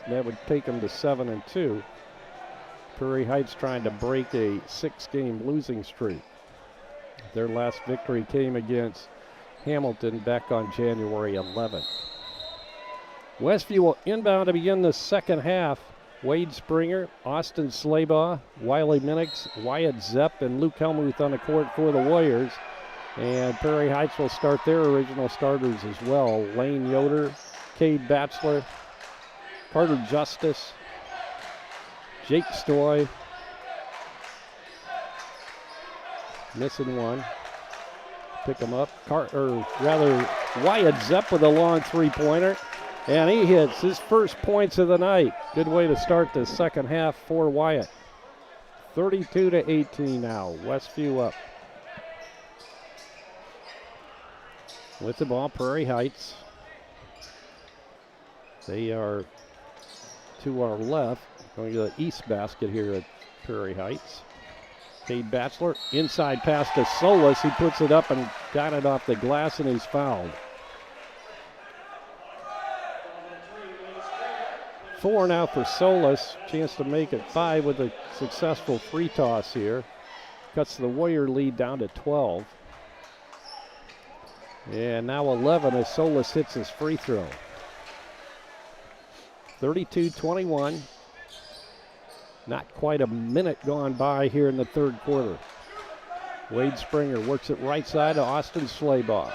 That would take them to 7-2. Prairie Heights trying to break a 6-game losing streak. Their last victory came against Hamilton back on January 11th. Westview will inbound to begin the second half. Wade Springer, Austin Slaybaugh, Wiley Minix, Wyatt Zepp, and Luke Helmuth on the court for the Warriors. And Prairie Heights will start their original starters as well. Lane Yoder, Cade Batchelor, Carter Justice, Jake Stoy, missing one. Pick him up. Wyatt Zepp with a long 3-pointer. And he hits his first points of the night. Good way to start the second half for Wyatt. 32-18 now. Westview up. With the ball, Prairie Heights. They are to our left. Going to the east basket here at Prairie Heights. Cade Batchelor, inside pass to Solis. He puts it up and got it off the glass, and he's fouled. 4 now for Solis. Chance to make it 5 with a successful free toss here. Cuts the Warrior lead down to 12. And now 11 as Solis hits his free throw. 32-21. Not quite a minute gone by here in the third quarter. Wade Springer works it right side to Austin Slaybaugh.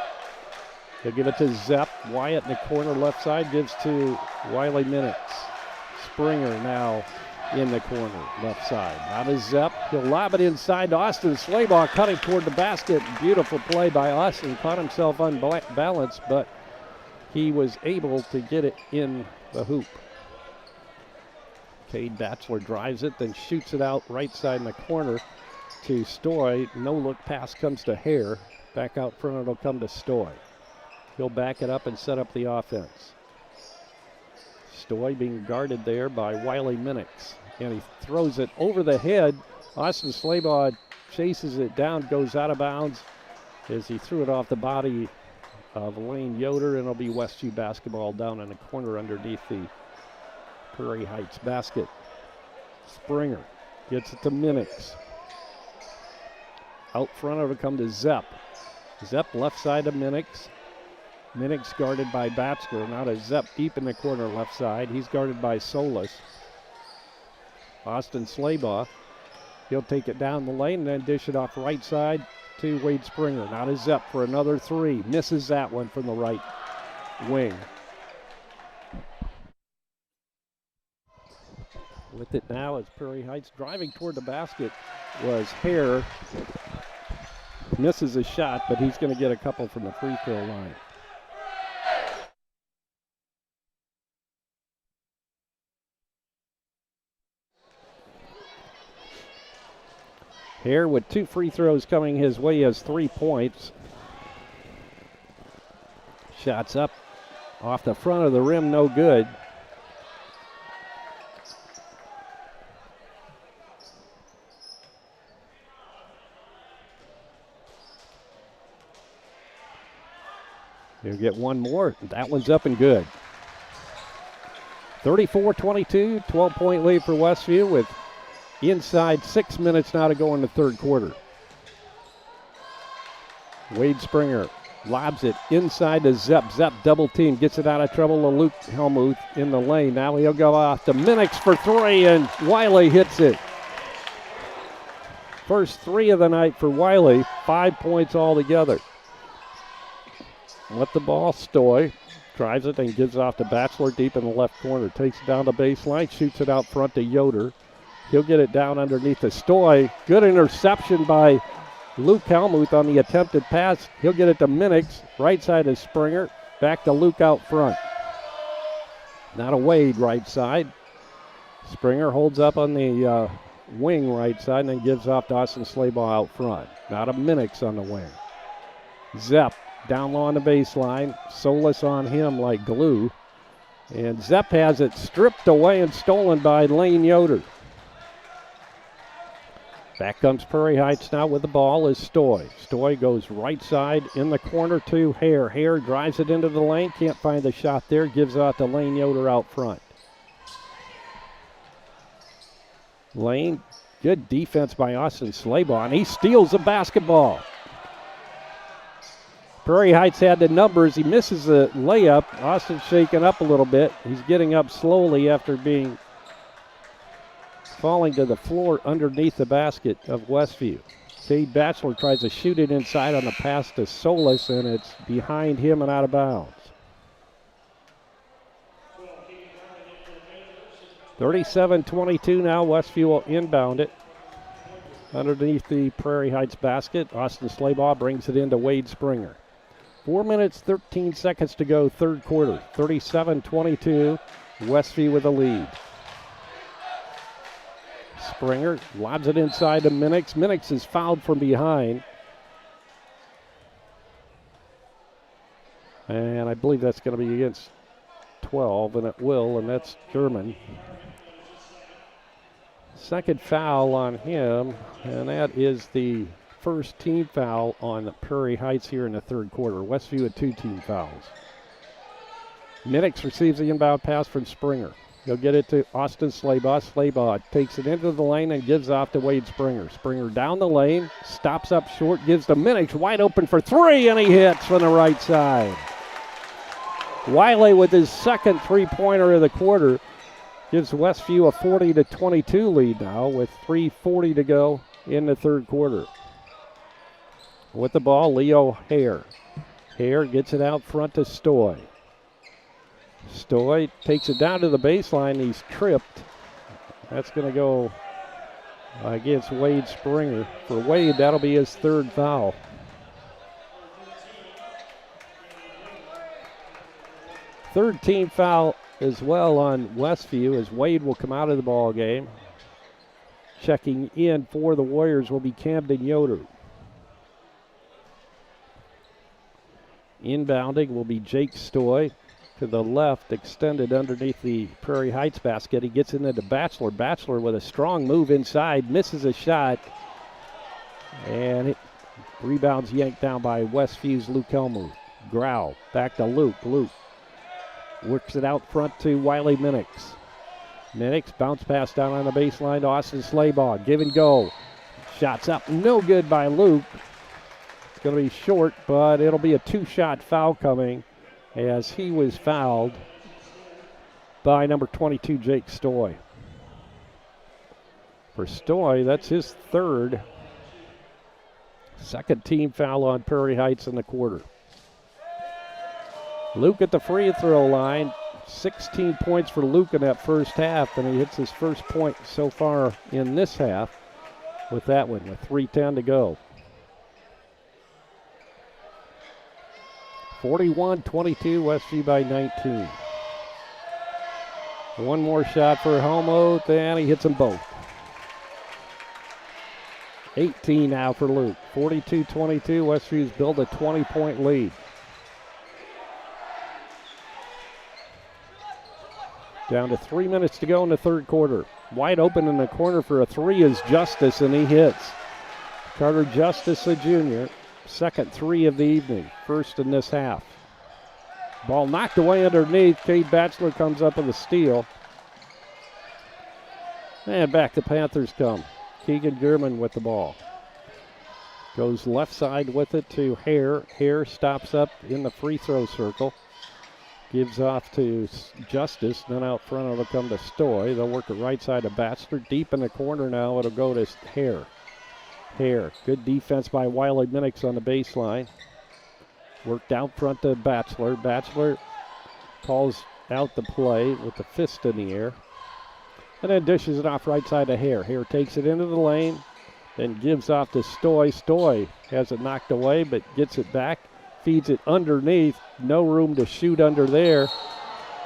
He'll give it to Zepp. Wyatt in the corner left side gives to Wiley Minix. Springer now in the corner left side. Now to Zepp. He'll lob it inside to Austin Slaybaugh, cutting toward the basket. Beautiful play by Austin. Caught himself unbalanced, but he was able to get it in the hoop. Cade Batchelor drives it, then shoots it out right side in the corner to Stoy. No look pass comes to Hare. Back out front, it'll come to Stoy. He'll back it up and set up the offense. Stoy being guarded there by Wiley Minix. And he throws it over the head. Austin Slaybaugh chases it down, goes out of bounds as he threw it off the body of Lane Yoder, and it'll be Westview basketball down in the corner underneath the Prairie Heights basket. Springer gets it to Minix. Out front it'll come to Zepp. Zepp left side to Minix. Minix guarded by Batchelor. Now to Zepp deep in the corner left side. He's guarded by Solis. Austin Slaybaugh. He'll take it down the lane and then dish it off right side to Wade Springer. Now to Zepp for another three. Misses that one from the right wing. With it now as Prairie Heights driving toward the basket was Hare. Misses a shot, but he's going to get a couple from the free throw line. Hare with 2 free throws coming his way has 3 points. Shots up off the front of the rim, no good. He'll get one more. That one's up and good. 34-22, 12-point lead for Westview with inside 6 minutes now to go in the third quarter. Wade Springer lobs it inside to Zepp. Zepp double team, gets it out of trouble to Luke Helmuth in the lane. Now he'll go off to Minix for 3, and Wiley hits it. First 3 of the night for Wiley, 5 points altogether. Let the ball, Stoy drives it and gives off to Batchelor deep in the left corner. Takes it down the baseline, shoots it out front to Yoder. He'll get it down underneath the Stoy. Good interception by Luke Helmuth on the attempted pass. He'll get it to Minix. Right side is Springer. Back to Luke out front. Now to Wade right side. Springer holds up on the wing right side and then gives off to Austin Slaybaugh out front. Now to Minix on the wing. Zepp down low on the baseline. Solis on him like glue. And Zepp has it stripped away and stolen by Lane Yoder. Back comes Prairie Heights now with the ball is Stoy. Stoy goes right side in the corner to Hare. Hare drives it into the lane. Can't find the shot there. Gives out to Lane Yoder out front. Lane, good defense by Austin Slaybaugh, and he steals the basketball. Prairie Heights had the numbers. He misses the layup. Austin's shaking up a little bit. He's getting up slowly after falling to the floor underneath the basket of Westview. Cade Batchelor tries to shoot it inside on the pass to Solis, and it's behind him and out of bounds. 37-22 now. Westview will inbound it. Underneath the Prairie Heights basket, Austin Slaybaugh brings it into Wade Springer. 4 minutes, 13 seconds to go, third quarter. 37-22, Westview with a lead. Springer lobs it inside to Minix. Minix is fouled from behind. And I believe that's going to be against 12, and it will, and that's German. Second foul on him, and that is the first team foul on Prairie Heights here in the third quarter. Westview had 2 team fouls. Minix receives the inbound pass from Springer. He'll get it to Austin Slaybaugh. Slaybaugh takes it into the lane and gives off to Wade Springer. Springer down the lane, stops up short, gives to Minix, wide open for three, and he hits from the right side. Wiley with his second three-pointer of the quarter gives Westview a 40-22 lead now with 3:40 to go in the third quarter. With the ball, Leo Hare. Hare gets it out front to Stoy. Stoy takes it down to the baseline. He's tripped. That's going to go against Wade Springer. For Wade, that'll be his third foul. Third team foul as well on Westview as Wade will come out of the ball game. Checking in for the Warriors will be Camden Yoder. Inbounding will be Jake Stoy. To the left, extended underneath the Prairie Heights basket. He gets it into Batchelor. Batchelor with a strong move inside, misses a shot, and it rebounds yanked down by Westview's Luke Helmuth. Grau back to Luke. Luke works it out front to Wiley Minix. Minix bounce pass down on the baseline to Austin Slaybaugh. Give and go. Shots up, no good by Luke. It's going to be short, but it'll be a two-shot foul coming as he was fouled by number 22, Jake Stoy. For Stoy, that's his third. Second team foul on Prairie Heights in the quarter. Luke at the free throw line. 16 points for Luke in that first half, and he hits his first point so far in this half with that one, with 3:10 to go. 41-22, Westview by 19. One more shot for Helmuth, and he hits them both. 18 now for Luke. 42-22, Westview's built a 20-point lead. Down to 3 minutes to go in the third quarter. Wide open in the corner for a three is Justice, and he hits. Carter Justice, a junior. Second three of the evening, first in this half. Ball knocked away underneath. Cade Batchelor comes up with a steal. And back the Panthers come. Keegan German with the ball. Goes left side with it to Hare. Hare stops up in the free throw circle. Gives off to Justice. Then out front it'll come to Stoy. They'll work it right side to Batchelor. Deep in the corner now it'll go to Hare. Hare, good defense by Wiley Minix on the baseline. Worked out front to Batchelor. Batchelor calls out the play with the fist in the air. And then dishes it off right side to Hare. Hare takes it into the lane, then gives off to Stoy. Stoy has it knocked away, but gets it back, feeds it underneath. No room to shoot under there.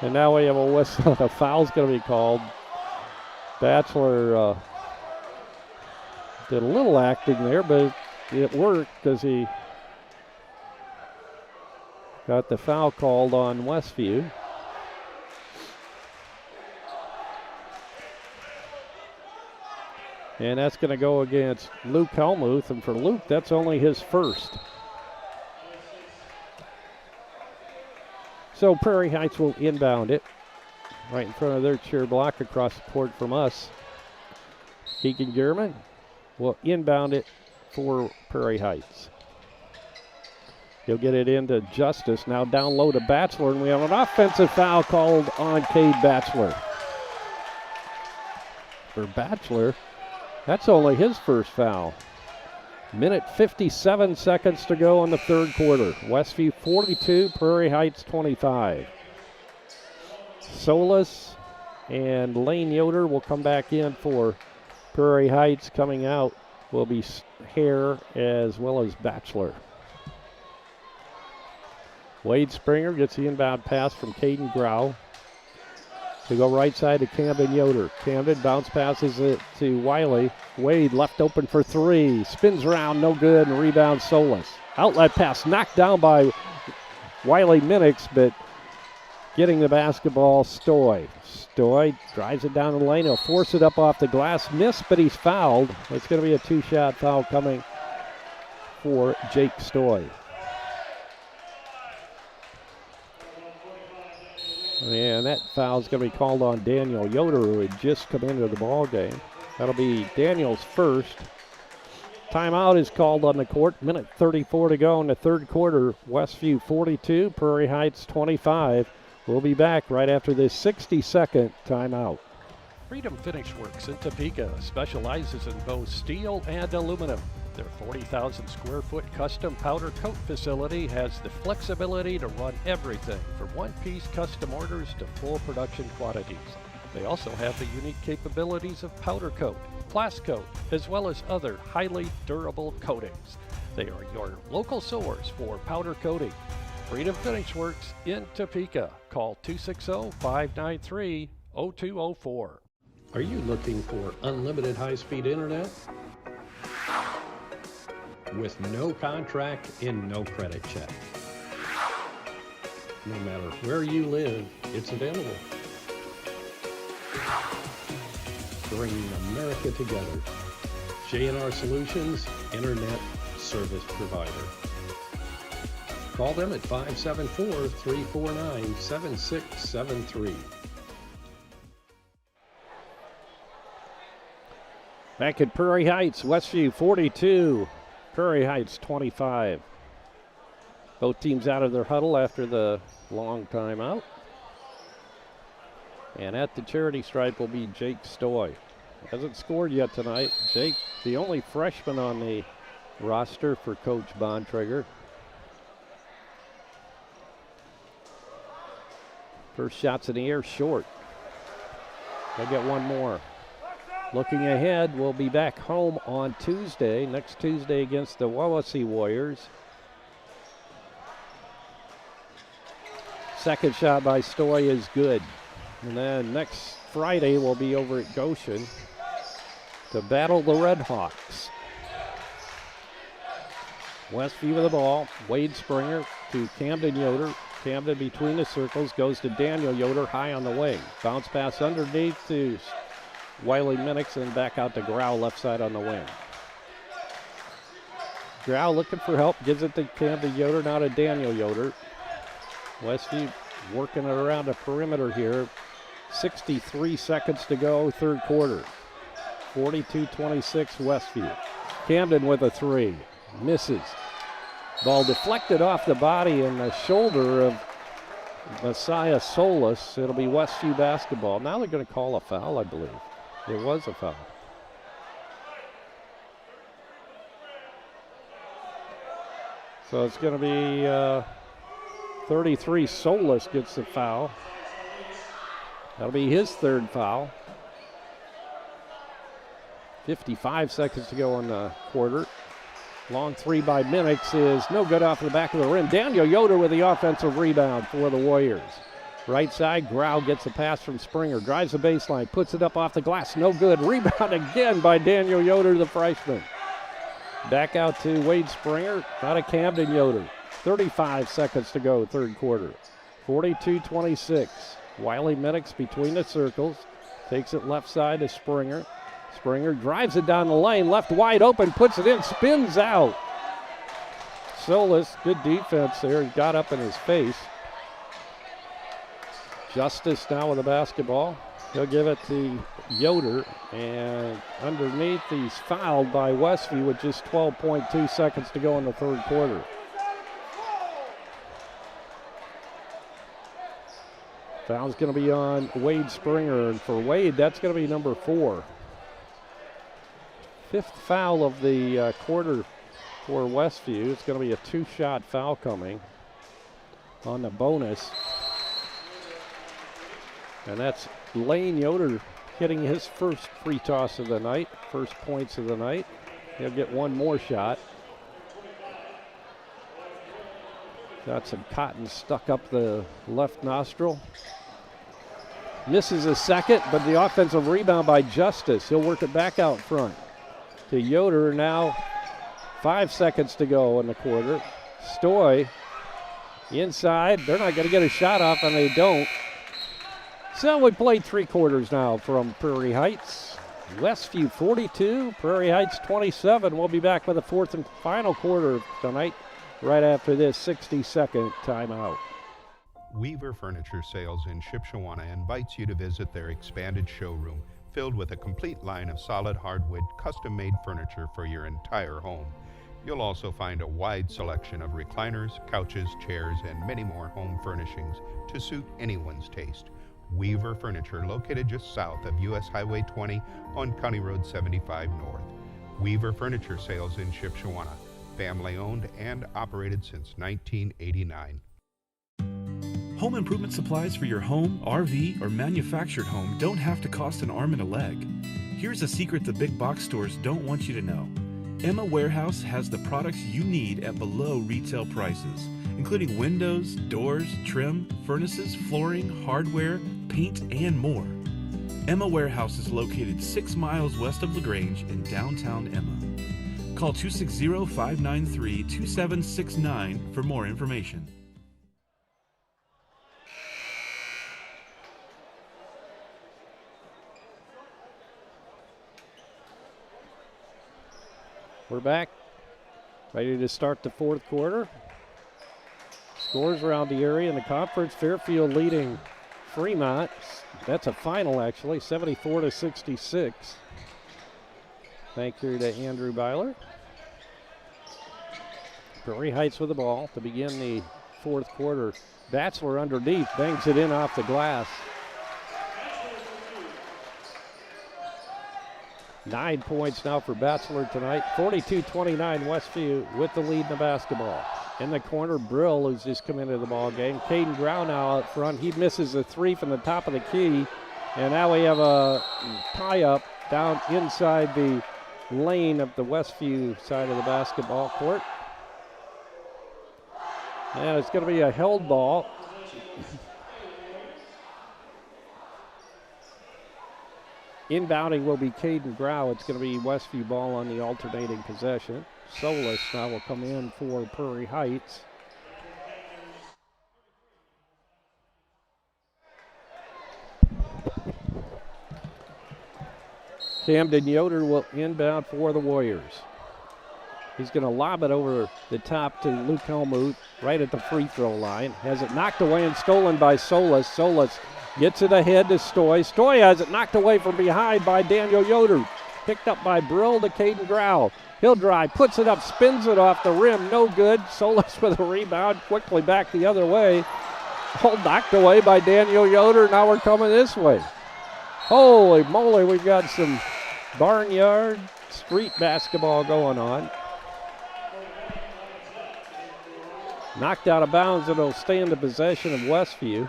And now we have a whistle. A foul's going to be called. Batchelor did a little acting there, but it worked because he got the foul called on Westview. And that's going to go against Luke Helmuth, and for Luke, that's only his first. So Prairie Heights will inbound it right in front of their cheer block across the court from us. Keegan German will inbound it for Prairie Heights. He'll get it into Justice. Now down low to Batchelor, and we have an offensive foul called on Cade Batchelor. For Batchelor, that's only his first foul. Minute 57 seconds to go in the third quarter. Westview 42, Prairie Heights 25. Solis and Lane Yoder will come back in for Prairie Heights. Coming out will be Hare as well as Batchelor. Wade Springer gets the inbound pass from Caden Grau. To go right side to Camden Yoder. Camden bounce passes it to Wiley. Wade left open for three. Spins around, no good, and rebounds Solis. Outlet pass knocked down by Wiley Minix, but getting the basketball, Stoy. Stoy drives it down the lane. He'll force it up off the glass. Missed, but he's fouled. It's going to be a two-shot foul coming for Jake Stoy. And that foul's going to be called on Daniel Yoder, who had just come into the ball game. That'll be Daniel's first. Timeout is called on the court. Minute 34 to go in the third quarter. Westview 42, Prairie Heights 25. We'll be back right after this 60-second timeout. Freedom Finish Works in Topeka specializes in both steel and aluminum. Their 40,000 square foot custom powder coat facility has the flexibility to run everything from one-piece custom orders to full production quantities. They also have the unique capabilities of powder coat, blast coat, as well as other highly durable coatings. They are your local source for powder coating. Freedom Finish Works in Topeka. Call 260-593-0204. Are you looking for unlimited high-speed internet? With no contract and no credit check. No matter where you live, it's available. Bringing America together. J&R Solutions, Internet Service Provider. Call them at 574-349-7673. Back at Prairie Heights, Westview 42, Prairie Heights 25. Both teams out of their huddle after the long timeout. And at the charity stripe will be Jake Stoy. Hasn't scored yet tonight. Jake, the only freshman on the roster for Coach Bontrager. First shot's in the air, short. They'll get one more. Looking ahead, we'll be back home on Tuesday, next Tuesday against the Wawasee Warriors. Second shot by Stoy is good. And then next Friday, we'll be over at Goshen to battle the Red Hawks. Westview with the ball. Wade Springer to Camden Yoder. Camden between the circles goes to Daniel Yoder high on the wing. Bounce pass underneath to Wiley Minix and back out to Grau left side on the wing. Grau looking for help, gives it to Camden Yoder, now to Daniel Yoder. Westview working it around the perimeter here. 63 seconds to go, third quarter. 42-26 Westview. Camden with a three. Misses. Ball deflected off the body and the shoulder of Messiah Solis. It'll be Westview basketball. Now they're going to call a foul, I believe. It was a foul. So it's going to be 33. Solis gets the foul. That'll be his third foul. 55 seconds to go in the quarter. Long three by Minix is no good off the back of the rim. Daniel Yoder with the offensive rebound for the Warriors. Right side, Grau gets a pass from Springer. Drives the baseline, puts it up off the glass. No good. Rebound again by Daniel Yoder, the freshman. Back out to Wade Springer. Out of Camden Yoder. 35 seconds to go, third quarter. 42-26. Wiley Minix between the circles. Takes it left side to Springer. Springer drives it down the lane. Left wide open, puts it in, spins out. Solis, good defense there. He got up in his face. Justice now with the basketball. He'll give it to Yoder, and underneath he's fouled by Westview with just 12.2 seconds to go in the third quarter. Foul's going to be on Wade Springer, and for Wade, that's going to be number 4. Fifth foul of the quarter for Westview. It's going to be a 2-shot foul coming on the bonus. And that's Lane Yoder hitting his first free toss of the night, first points of the night. He'll get one more shot. Got some cotton stuck up the left nostril. Misses a second, but the offensive rebound by Justice. He'll work it back out front to Yoder. Now 5 seconds to go in the quarter. Stoy inside. They're not going to get a shot off, and they don't. So we played 3 quarters now from Prairie Heights. Westview 42, Prairie Heights 27. We'll be back with the fourth and final quarter tonight right after this 60-second timeout. Weaver Furniture Sales in Shipshewana invites you to visit their expanded showroom filled with a complete line of solid hardwood, custom-made furniture for your entire home. You'll also find a wide selection of recliners, couches, chairs, and many more home furnishings to suit anyone's taste. Weaver Furniture, located just south of US Highway 20 on County Road 75 North. Weaver Furniture Sales in Shipshewana, family-owned and operated since 1989. Home improvement supplies for your home, RV, or manufactured home don't have to cost an arm and a leg. Here's a secret the big box stores don't want you to know. Emma Warehouse has the products you need at below retail prices, including windows, doors, trim, furnaces, flooring, hardware, paint, and more. Emma Warehouse is located 6 miles west of LaGrange in downtown Emma. Call 260-593-2769 for more information. We're back, ready to start the fourth quarter. Scores around the area in the conference. Fairfield leading Fremont. That's a final, actually, 74-66. Thank you to Andrew Byler. Prairie Heights with the ball to begin the fourth quarter. Batchelor underneath, bangs it in off the glass. 9 points now for Batchelor tonight. 42-29 Westview with the lead in the basketball. In the corner, Brill, who's just come into the ball game. Caden Grau now out front. He misses a three from the top of the key. And now we have a tie-up down inside the lane of the Westview side of the basketball court. And it's going to be a held ball. Inbounding will be Caden Grau. It's going to be Westview ball on the alternating possession. Solis now will come in for Prairie Heights. Camden Yoder will inbound for the Warriors. He's going to lob it over the top to Luke Helmuth right at the free throw line. Has it knocked away and stolen by Solis. Solis gets it ahead to Stoy. Stoy has it knocked away from behind by Daniel Yoder. Picked up by Brill to Caden Grau. He'll drive, puts it up, spins it off the rim. No good. Solis with a rebound. Quickly back the other way. All knocked away by Daniel Yoder. Now we're coming this way. Holy moly, we've got some barnyard street basketball going on. Knocked out of bounds, and it'll stay in the possession of Westview.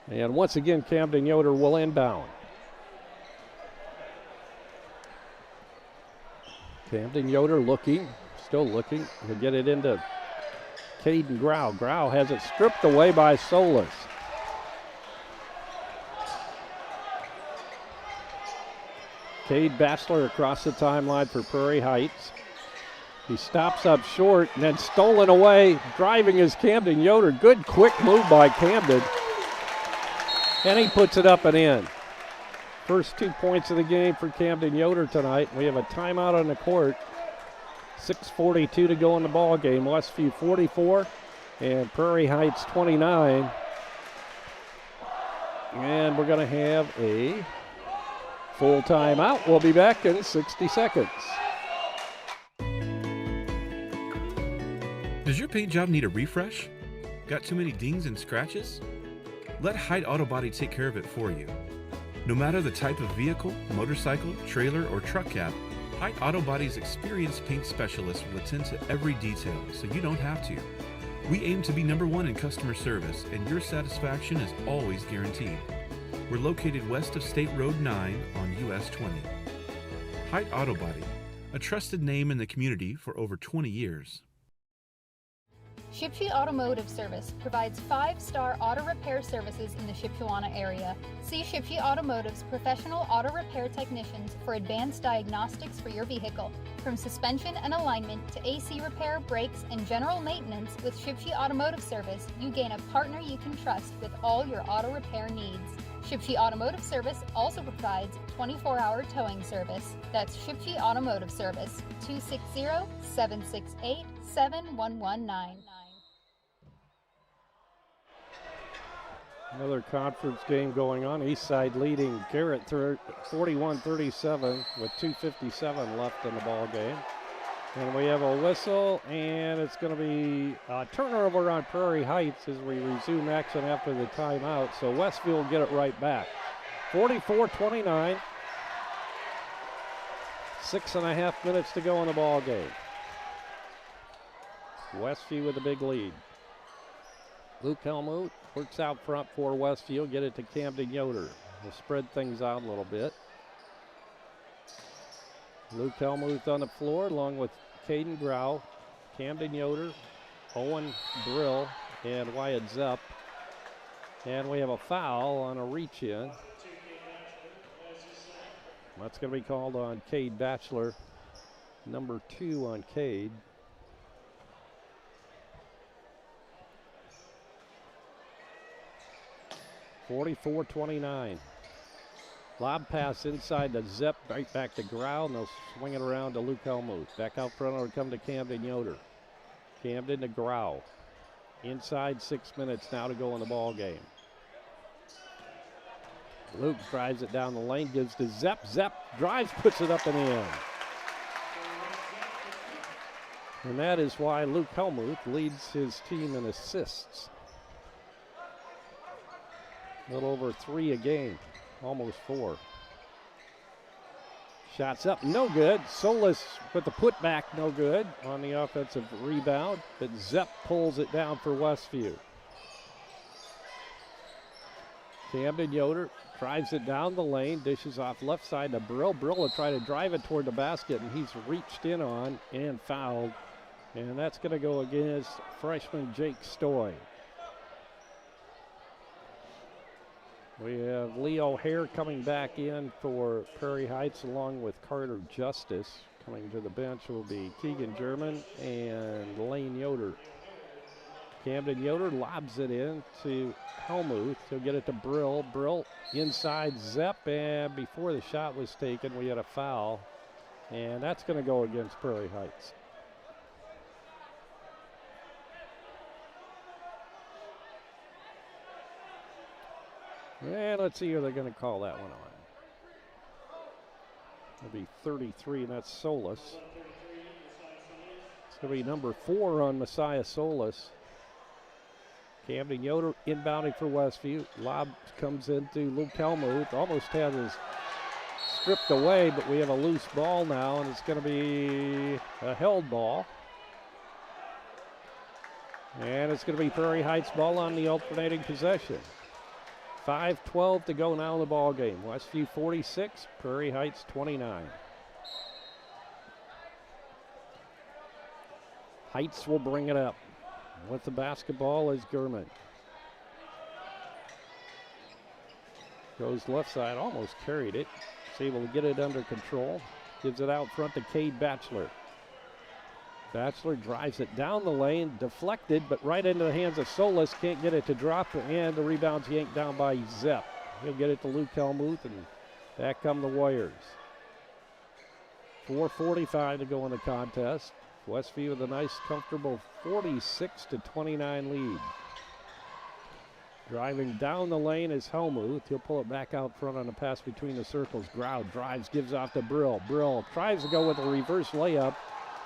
And once again, Camden Yoder will inbound. Camden Yoder looking, still looking. He'll get it into Caden Grau. Grau has it stripped away by Solis. Cade Batchelor across the timeline for Prairie Heights. He stops up short and then stolen away. Driving is Camden Yoder. Good quick move by Camden. And he puts it up and in. First 2 points of the game for Camden Yoder tonight. We have a timeout on the court. 6:42 to go in the ball game. Westview 44 and Prairie Heights 29. And we're going to have a full timeout. We'll be back in 60 seconds. Does your paint job need a refresh? Got too many dings and scratches? Let Hights Auto Body take care of it for you. No matter the type of vehicle, motorcycle, trailer, or truck cab, Hights Auto Body's experienced paint specialists will attend to every detail so you don't have to. We aim to be #1 in customer service, and your satisfaction is always guaranteed. We're located west of State Road 9 on US 20. Hights Auto Body, a trusted name in the community for over 20 years. Shipshe Automotive Service provides 5-star auto repair services in the Shipshewana area. See Shipshe Automotive's professional auto repair technicians for advanced diagnostics for your vehicle. From suspension and alignment to AC repair, brakes, and general maintenance, with Shipshe Automotive Service, you gain a partner you can trust with all your auto repair needs. Shipshe Automotive Service also provides 24-hour towing service. That's Shipshe Automotive Service, 260-768 7119. Another conference game going on. Eastside leading Garrett 41-37 with 2:57 left in the ball game. And we have a whistle, and it's going to be a turnover on Prairie Heights as we resume action after the timeout. So Westview will get it right back. 44-29. 6.5 minutes to go in the ball game. Westview with a big lead. Luke Helmuth works out front for Westview. Get it to Camden Yoder. We'll spread things out a little bit. Luke Helmuth on the floor along with Caden Grau, Camden Yoder, Owen Brill, and Wyatt Zepp. And we have a foul on a reach-in. That's going to be called on Cade Batchelor, number 2 on Cade. (44-29). Lob pass inside to Zepp, right back to Grau, and they'll swing it around to Luke Helmuth. Back out front, it'll come to Camden Yoder. Camden to Grau. Inside 6 minutes now to go in the ball game. Luke drives it down the lane, gives to Zepp. Zepp drives, puts it up and in. And that is why Luke Helmuth leads his team in assists. A little over 3 a game, almost 4. Shots up, no good. Solis with the putback, no good on the offensive rebound, but Zepp pulls it down for Westview. Camden Yoder drives it down the lane, dishes off left side to Brill. Brill will try to drive it toward the basket, and he's reached in on and fouled. And that's going to go against freshman Jake Stoy. We have Lee O'Hare coming back in for Prairie Heights along with Carter Justice. Coming to the bench will be Keegan German and Lane Yoder. Camden Yoder lobs it in to Helmuth. He'll get it to Brill. Brill inside Zepp, and before the shot was taken, we had a foul. And that's going to go against Prairie Heights. And let's see who they're going to call that one on. It'll be 33, and that's Solis. It's going to be number 4 on Messiah Solis. Camden Yoder inbounding for Westview. Lob comes into Luke Helmuth. Almost had his stripped away, but we have a loose ball now, and it's going to be a held ball. And it's going to be Prairie Heights ball on the alternating possession. 5:12 to go now in the ball game. Westview 46, Prairie Heights 29. Heights will bring it up. With the basketball is Gurman. Goes left side, almost carried it. Is able to get it under control. Gives it out front to Cade Batchelor. Batchelor drives it down the lane, deflected, but right into the hands of Solis. Can't get it to drop, and the rebound's yanked down by Zepp. He'll get it to Luke Helmuth, and back come the Warriors. 4:45 to go in the contest. Westview with a nice, comfortable 46-29 lead. Driving down the lane is Helmuth. He'll pull it back out front on a pass between the circles. Grau drives, gives off to Brill. Brill tries to go with a reverse layup.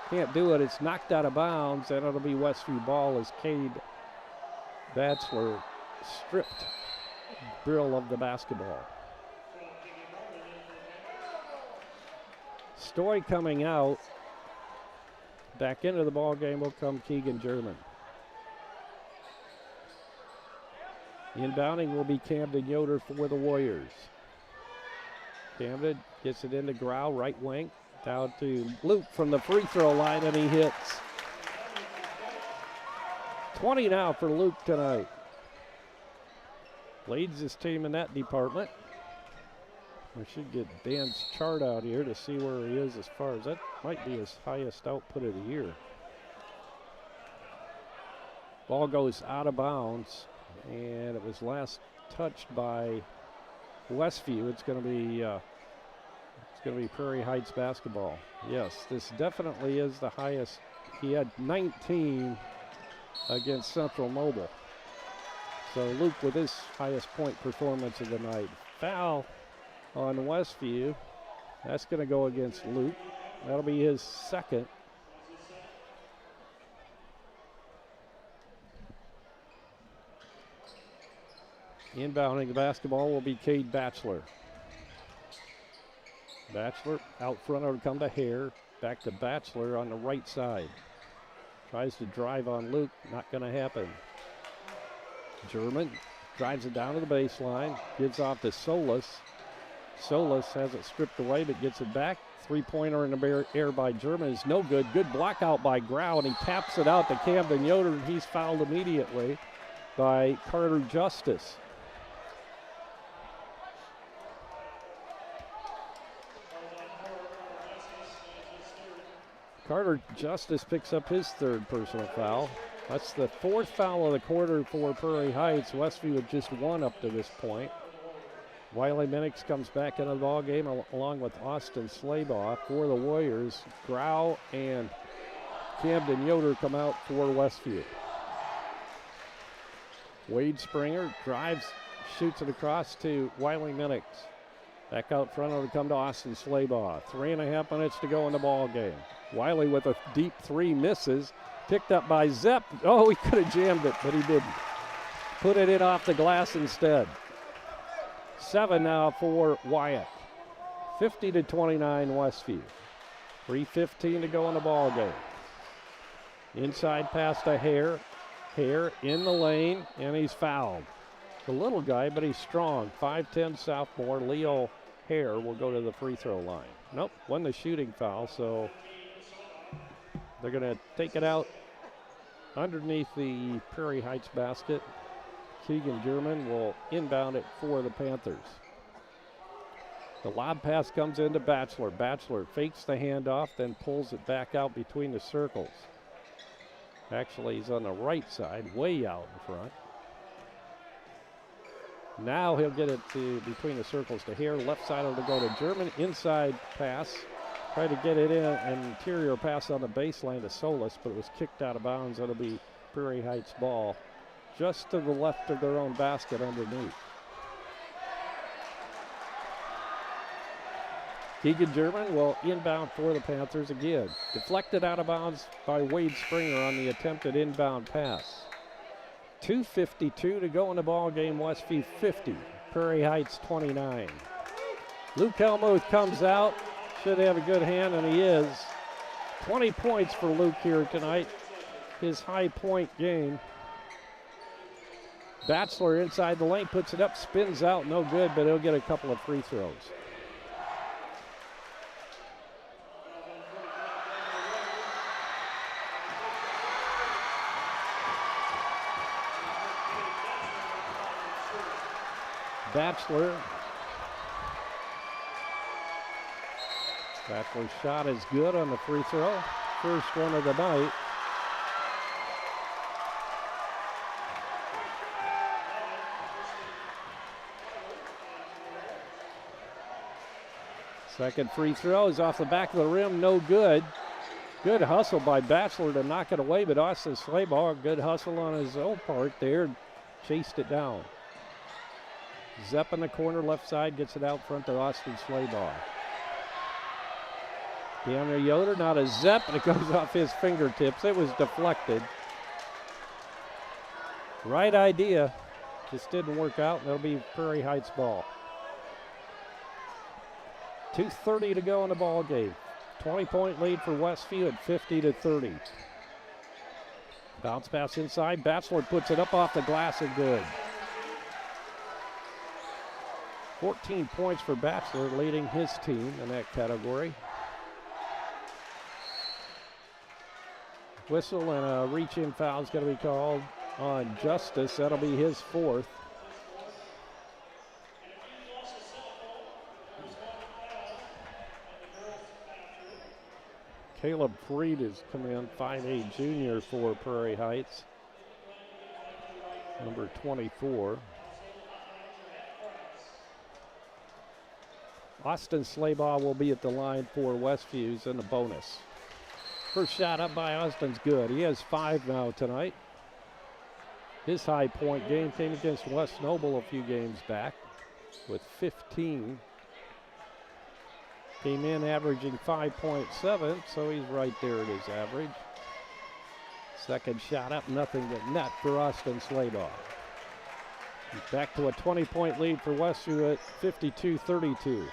Can't do it. It's knocked out of bounds, and it'll be Westview ball as Cade Batchelor stripped Brill of the basketball. Stoy coming out. Back into the ball game will come Keegan German. Inbounding will be Camden Yoder for the Warriors. Camden gets it into Grau, right wing. Down to Luke from the free throw line, and he hits. 20 now for Luke tonight. Leads his team in that department. We should get Dan's chart out here to see where he is as far as that might be his highest output of the year. Ball goes out of bounds, and it was last touched by Westview. It's going to be Prairie Heights basketball. Yes, this definitely is the highest He had 19 against Central Mobile. So Luke with his highest point performance of the night. Foul on Westview. That's going to go against Luke. That'll be his second. Inbounding the basketball will be Cade Batchelor. Batchelor out front, will come to Hare. Back to Batchelor on the right side. Tries to drive on Luke, not going to happen. German drives it down to the baseline, gives off to Solis. Solis has it stripped away but gets it back. Three-pointer in the air by German is no good. Good block out by Grau, and he taps it out to Camden Yoder, and he's fouled immediately by Carter Justice. Carter Justice picks up his third personal foul. That's the fourth foul of the quarter for Prairie Heights. Westview with just one up to this point. Wiley Minix comes back into the ball game along with Austin Slabaugh for the Warriors. Grau and Camden Yoder come out for Westview. Wade Springer drives, shoots it across to Wiley Minix. Back out front, it'll come to Austin Slabaugh. 3.5 minutes to go in the ball game. Wiley with a deep three misses. Picked up by Zepp. Oh, he could have jammed it, but he didn't. Put it in off the glass instead. 7 now for Wyatt. 50-29 Westview. 3:15 to go in the ball game. Inside pass to Hare. Hare in the lane, and he's fouled. The little guy, but he's strong. 5'10 sophomore Leo Hare will go to the free throw line. Nope, won the shooting foul, so they're going to take it out underneath the Prairie Heights basket. Keegan German will inbound it for the Panthers. The lob pass comes into Batchelor. Batchelor fakes the handoff, then pulls it back out between the circles. Actually, he's on the right side, way out in front. Now he'll get it to between the circles to here. Left side will go to German. Inside pass. Try to get it in. An interior pass on the baseline to Solis, but it was kicked out of bounds. That'll be Prairie Heights ball. Just to the left of their own basket underneath. Keegan German will inbound for the Panthers again. Deflected out of bounds by Wade Springer on the attempted inbound pass. 2:52 to go in the ball game. Westview 50, Prairie Heights 29. Luke Helmuth comes out. Should have a good hand, and he is. 20 points for Luke here tonight. His high point game. Batchelor inside the lane, puts it up, spins out, no good, but he'll get a couple of free throws. Batchelor's shot is good on the free throw. First one of the night. Second free throw is off the back of the rim, no good. Good hustle by Batchelor to knock it away, but Austin Slabaugh, good hustle on his own part there, chased it down. Zepp in the corner, left side, gets it out front to Austin Slabaugh. DeAndre Yoder, not a Zepp, and it goes off his fingertips. It was deflected. Right idea, just didn't work out, and it'll be Prairie Heights ball. 2:30 to go in the ball game. 20-point lead for Westview at 50-30. Bounce pass inside. Batchelor puts it up off the glass and good. 14 points for Batchelor, leading his team in that category. Whistle and a reach-in foul is going to be called on Justice. That'll be his fourth. Caleb Freed is coming in, 5'8" junior for Prairie Heights. Number 24. Austin Slabaugh will be at the line for Westview's in the bonus. First shot up by Austin's good. He has 5 now tonight. His high point game came against West Noble a few games back with 15. Came in averaging 5.7, so he's right there at his average. Second shot up, nothing but net for Austin Slabaugh. Back to a 20-point lead for Westview at 52-32.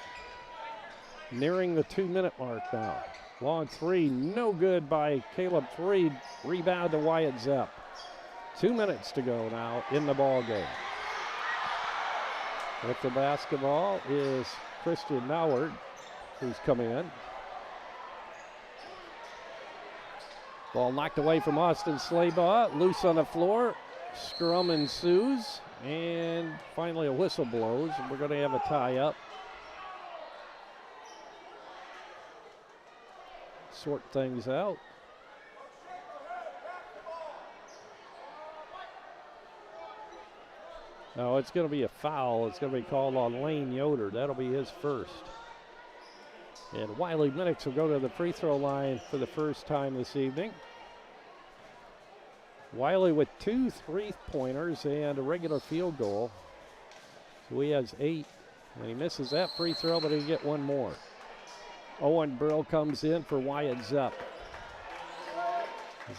Nearing the 2-minute mark now. Long three, no good by Caleb Freed. Rebound to Wyatt Zepp. 2 minutes to go now in the ball game. With the basketball is Christian Noward, who's coming in. Ball knocked away from Austin Slabaugh. Loose on the floor. Scrum ensues. And finally a whistle blows. And we're going to have a tie-up. Sort things out. No, it's going to be a foul. It's going to be called on Lane Yoder. That'll be his first. And Wiley Minix will go to the free throw line for the first time this evening. Wiley with 2 3-pointers and a regular field goal. So he has 8. And he misses that free throw, but he'll get one more. Owen Brill comes in for Wyatt Zepp.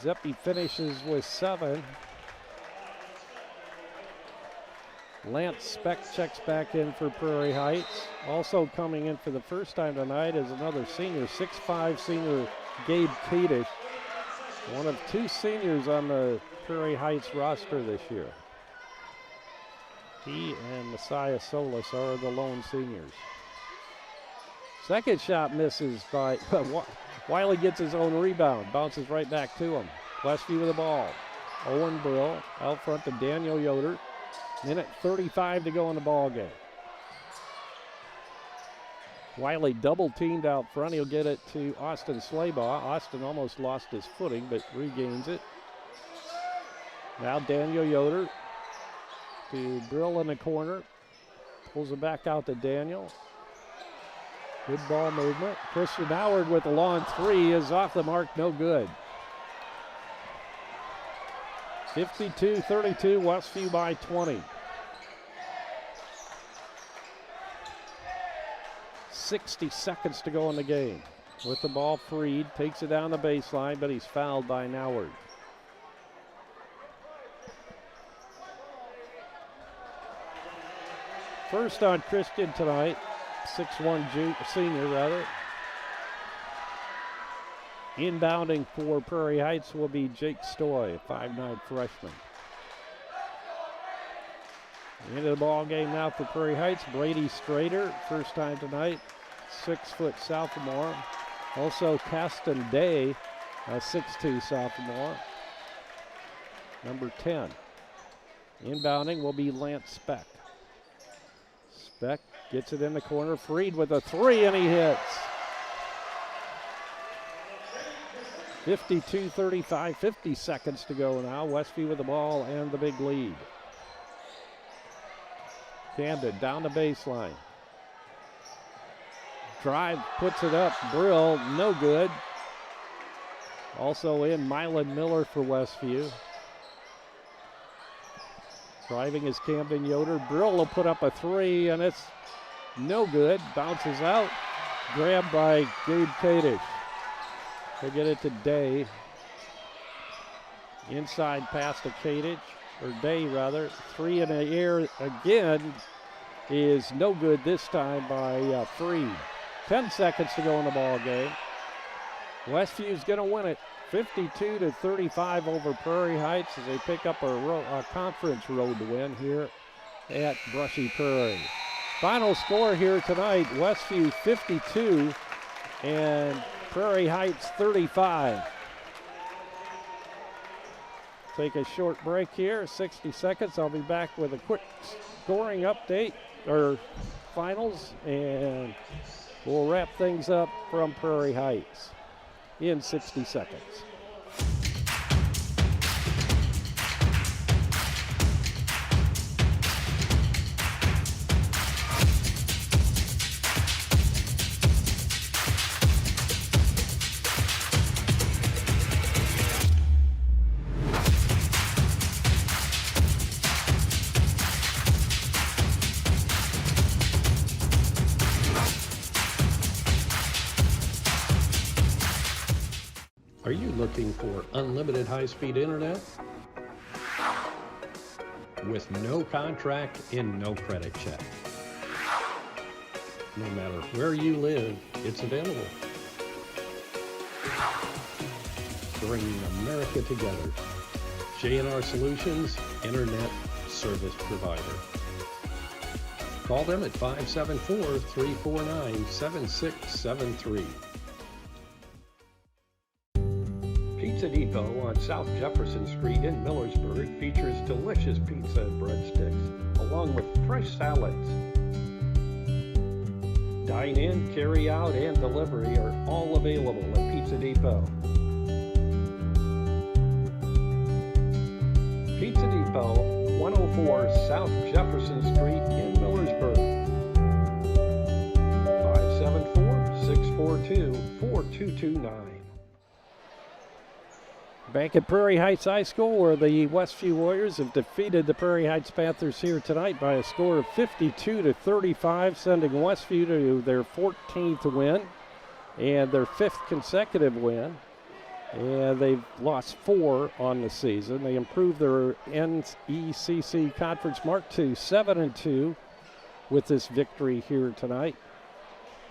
Zeppy finishes with 7. Lance Speck checks back in for Prairie Heights. Also coming in for the first time tonight is another senior, 6'5" senior Gabe Kadish. One of 2 seniors on the Prairie Heights roster this year. He and Messiah Solis are the lone seniors. Second shot misses by Wiley, gets his own rebound, bounces right back to him. Westview with the ball. Owen Brill out front to Daniel Yoder. Minute 35 to go in the ball game. Wiley double teamed out front. He'll get it to Austin Slabaugh. Austin almost lost his footing, but regains it. Now Daniel Yoder to Brill in the corner. Pulls it back out to Daniel. Good ball movement. Christian Howard with a long three is off the mark, no good. 52-32, Westview by 20. 60 seconds to go in the game. With the ball, Freed takes it down the baseline, but he's fouled by Noward. First on Christian tonight, 6'1" senior rather. Inbounding for Prairie Heights will be Jake Stoy, 5'9" freshman. Into the ball game now for Prairie Heights. Brady Strader, first time tonight, 6' sophomore. Also Caston Day, a 6'2" sophomore. Number 10. Inbounding will be Lance Speck. Speck gets it in the corner. Freed with a three, and he hits. 52-35, 50 seconds to go now. Westview with the ball and the big lead. Camden down the baseline. Drive, puts it up. Brill, no good. Also in Mylan Miller for Westview. Driving is Camden Yoder. Brill will put up a three, and it's no good. Bounces out. Grabbed by Gabe Kadish. They get it to Day. Inside pass to Kadish, or Day rather. Three in the air again is no good this time by Freed. 10 seconds to go in the ball game. Westview's going to win it 52-35 over Prairie Heights as they pick up a conference road to win here at Brushy Prairie. Final score here tonight, Westview 52 and Prairie Heights 35. Take a short break here, 60 seconds. I'll be back with a quick scoring update, or finals, and we'll wrap things up from Prairie Heights in 60 seconds. you looking for unlimited high-speed internet? With no contract and no credit check. No matter where you live, it's available. Bringing America together. J&R Solutions, Internet Service Provider. Call them at 574-349-7673. Pizza Depot on South Jefferson Street in Millersburg features delicious pizza and breadsticks, along with fresh salads. Dine-in, carry-out, and delivery are all available at Pizza Depot. Pizza Depot, 104 South Jefferson Street in Millersburg. 574-642-4229. Back at Prairie Heights High School, where the Westview Warriors have defeated the Prairie Heights Panthers here tonight by a score of 52-35, sending Westview to their 14th win and their 5th consecutive win. And they've lost 4 on the season. They improved their NECC conference mark to 7-2 with this victory here tonight.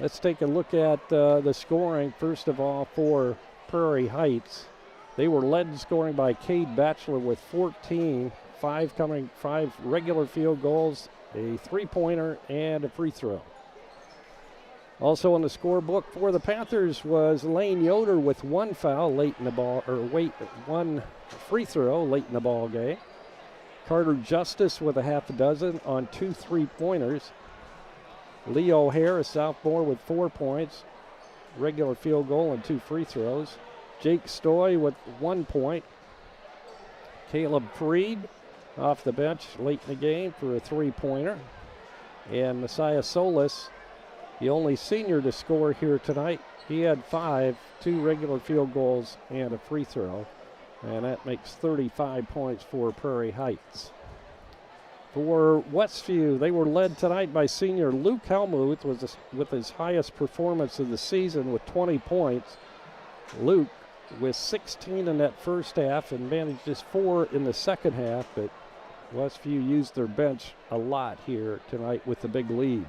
Let's take a look at the scoring, first of all, for Prairie Heights. They were led in scoring by Cade Batchelor with 14, 5 regular field goals, a 3-pointer, and a free throw. Also on the scorebook for the Panthers was Lane Yoder with 1 foul late in the ball, one free throw late in the ball game. Carter Justice with a half a dozen on 2 3-pointers. Leo Hare, a sophomore, with 4 points, regular field goal and 2 free throws. Jake Stoy with 1 point. Caleb Freed off the bench late in the game for a 3-pointer. And Messiah Solis, the only senior to score here tonight, he had 5, 2 regular field goals and a free throw. And that makes 35 points for Prairie Heights. For Westview, they were led tonight by senior Luke Helmuth with his highest performance of the season with 20 points. Luke with 16 in that first half and managed just 4 in the second half, but Westview used their bench a lot here tonight with the big lead.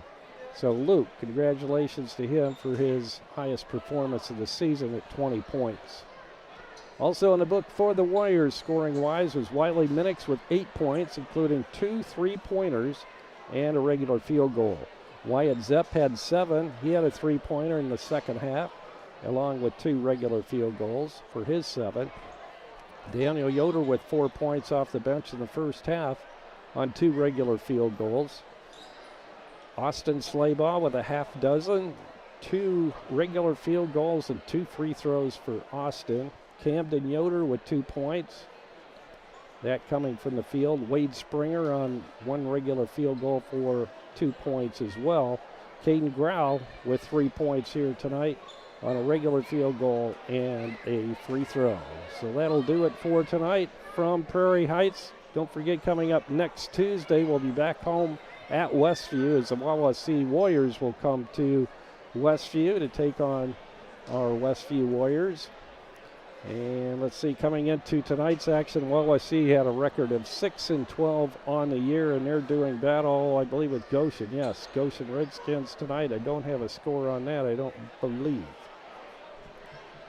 So Luke, congratulations to him for his highest performance of the season at 20 points. Also in the book for the Warriors, scoring-wise, was Wiley Minix with 8 points, including 2 3-pointers and a regular field goal. Wyatt Zepp had 7. He had a 3-pointer in the second half, along with 2 regular field goals for his 7. Daniel Yoder with 4 points off the bench in the first half on 2 regular field goals. Austin Slaybaugh with a half dozen, 2 regular field goals and 2 free throws for Austin. Camden Yoder with 2 points. That coming from the field. Wade Springer on 1 regular field goal for 2 points as well. Caden Grau with 3 points here tonight on a regular field goal and a free throw. So that'll do it for tonight from Prairie Heights. Don't forget, coming up next Tuesday, we'll be back home at Westview as the Wawasee Warriors will come to Westview to take on our Westview Warriors. And let's see, coming into tonight's action, Wawasee had a record of 6-12 on the year, and they're doing battle, I believe, with Goshen. Yes, Goshen Redskins tonight. I don't have a score on that, I don't believe.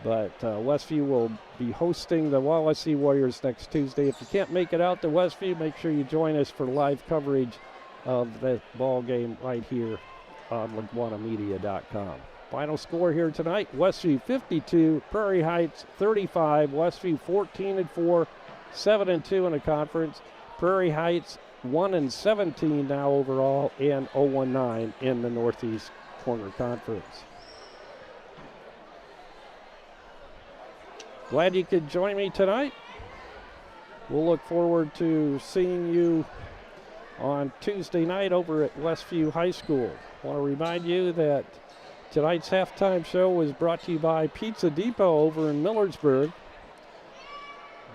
But Westview will be hosting the Wawasee Warriors next Tuesday. If you can't make it out to Westview, make sure you join us for live coverage of that ball game right here on LaGwanamedia.com. Final score here tonight, Westview 52, Prairie Heights 35, Westview 14-4, 7-2 in the conference. Prairie Heights 1-17 now overall and 0-9 in the Northeast Corner Conference. Glad you could join me tonight. We'll look forward to seeing you on Tuesday night over at Westview High School. I want to remind you that tonight's halftime show was brought to you by Pizza Depot over in Millersburg.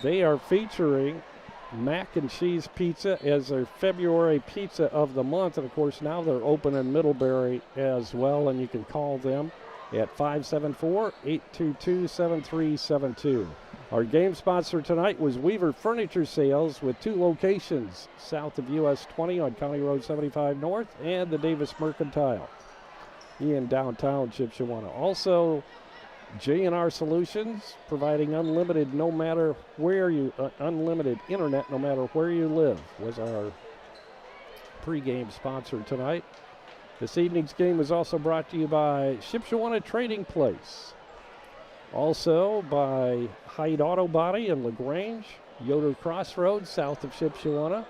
They are featuring mac and cheese pizza as their February pizza of the month. And, of course, now they're open in Middlebury as well, and you can call them at 574-822-7372. Our game sponsor tonight was Weaver Furniture Sales with 2 locations south of US 20 on County Road 75 North and the Davis Mercantile in downtown Shipshewana. Also, J&R Solutions, providing unlimited unlimited internet no matter where you live, was our pregame sponsor tonight. This evening's game was also brought to you by Shipshewana Trading Place. Also by Hights Auto Body in LaGrange, Yoder Crossroads south of Shipshewana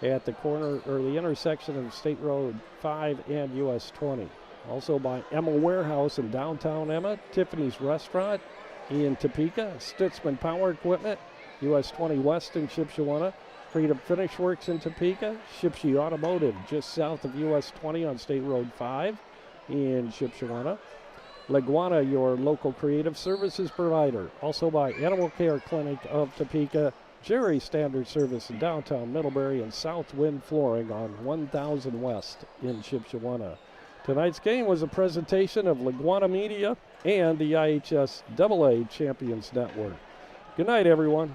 at the corner or the intersection of State Road 5 and US 20. Also by Emma Warehouse in downtown Emma, Tiffany's Restaurant in Topeka, Stutzman Power Equipment, US 20 West in Shipshewana, Freedom Finish Works in Topeka, Shipshe Automotive just south of US 20 on State Road 5 in Shipshewana. LaGwana, your local creative services provider. Also by Animal Care Clinic of Topeka, Jerry Standard Service in downtown Middlebury, and Southwind Flooring on 1000 West in Shipshewana. Tonight's game was a presentation of LaGwana Media and the IHS AA Champions Network. Good night, everyone.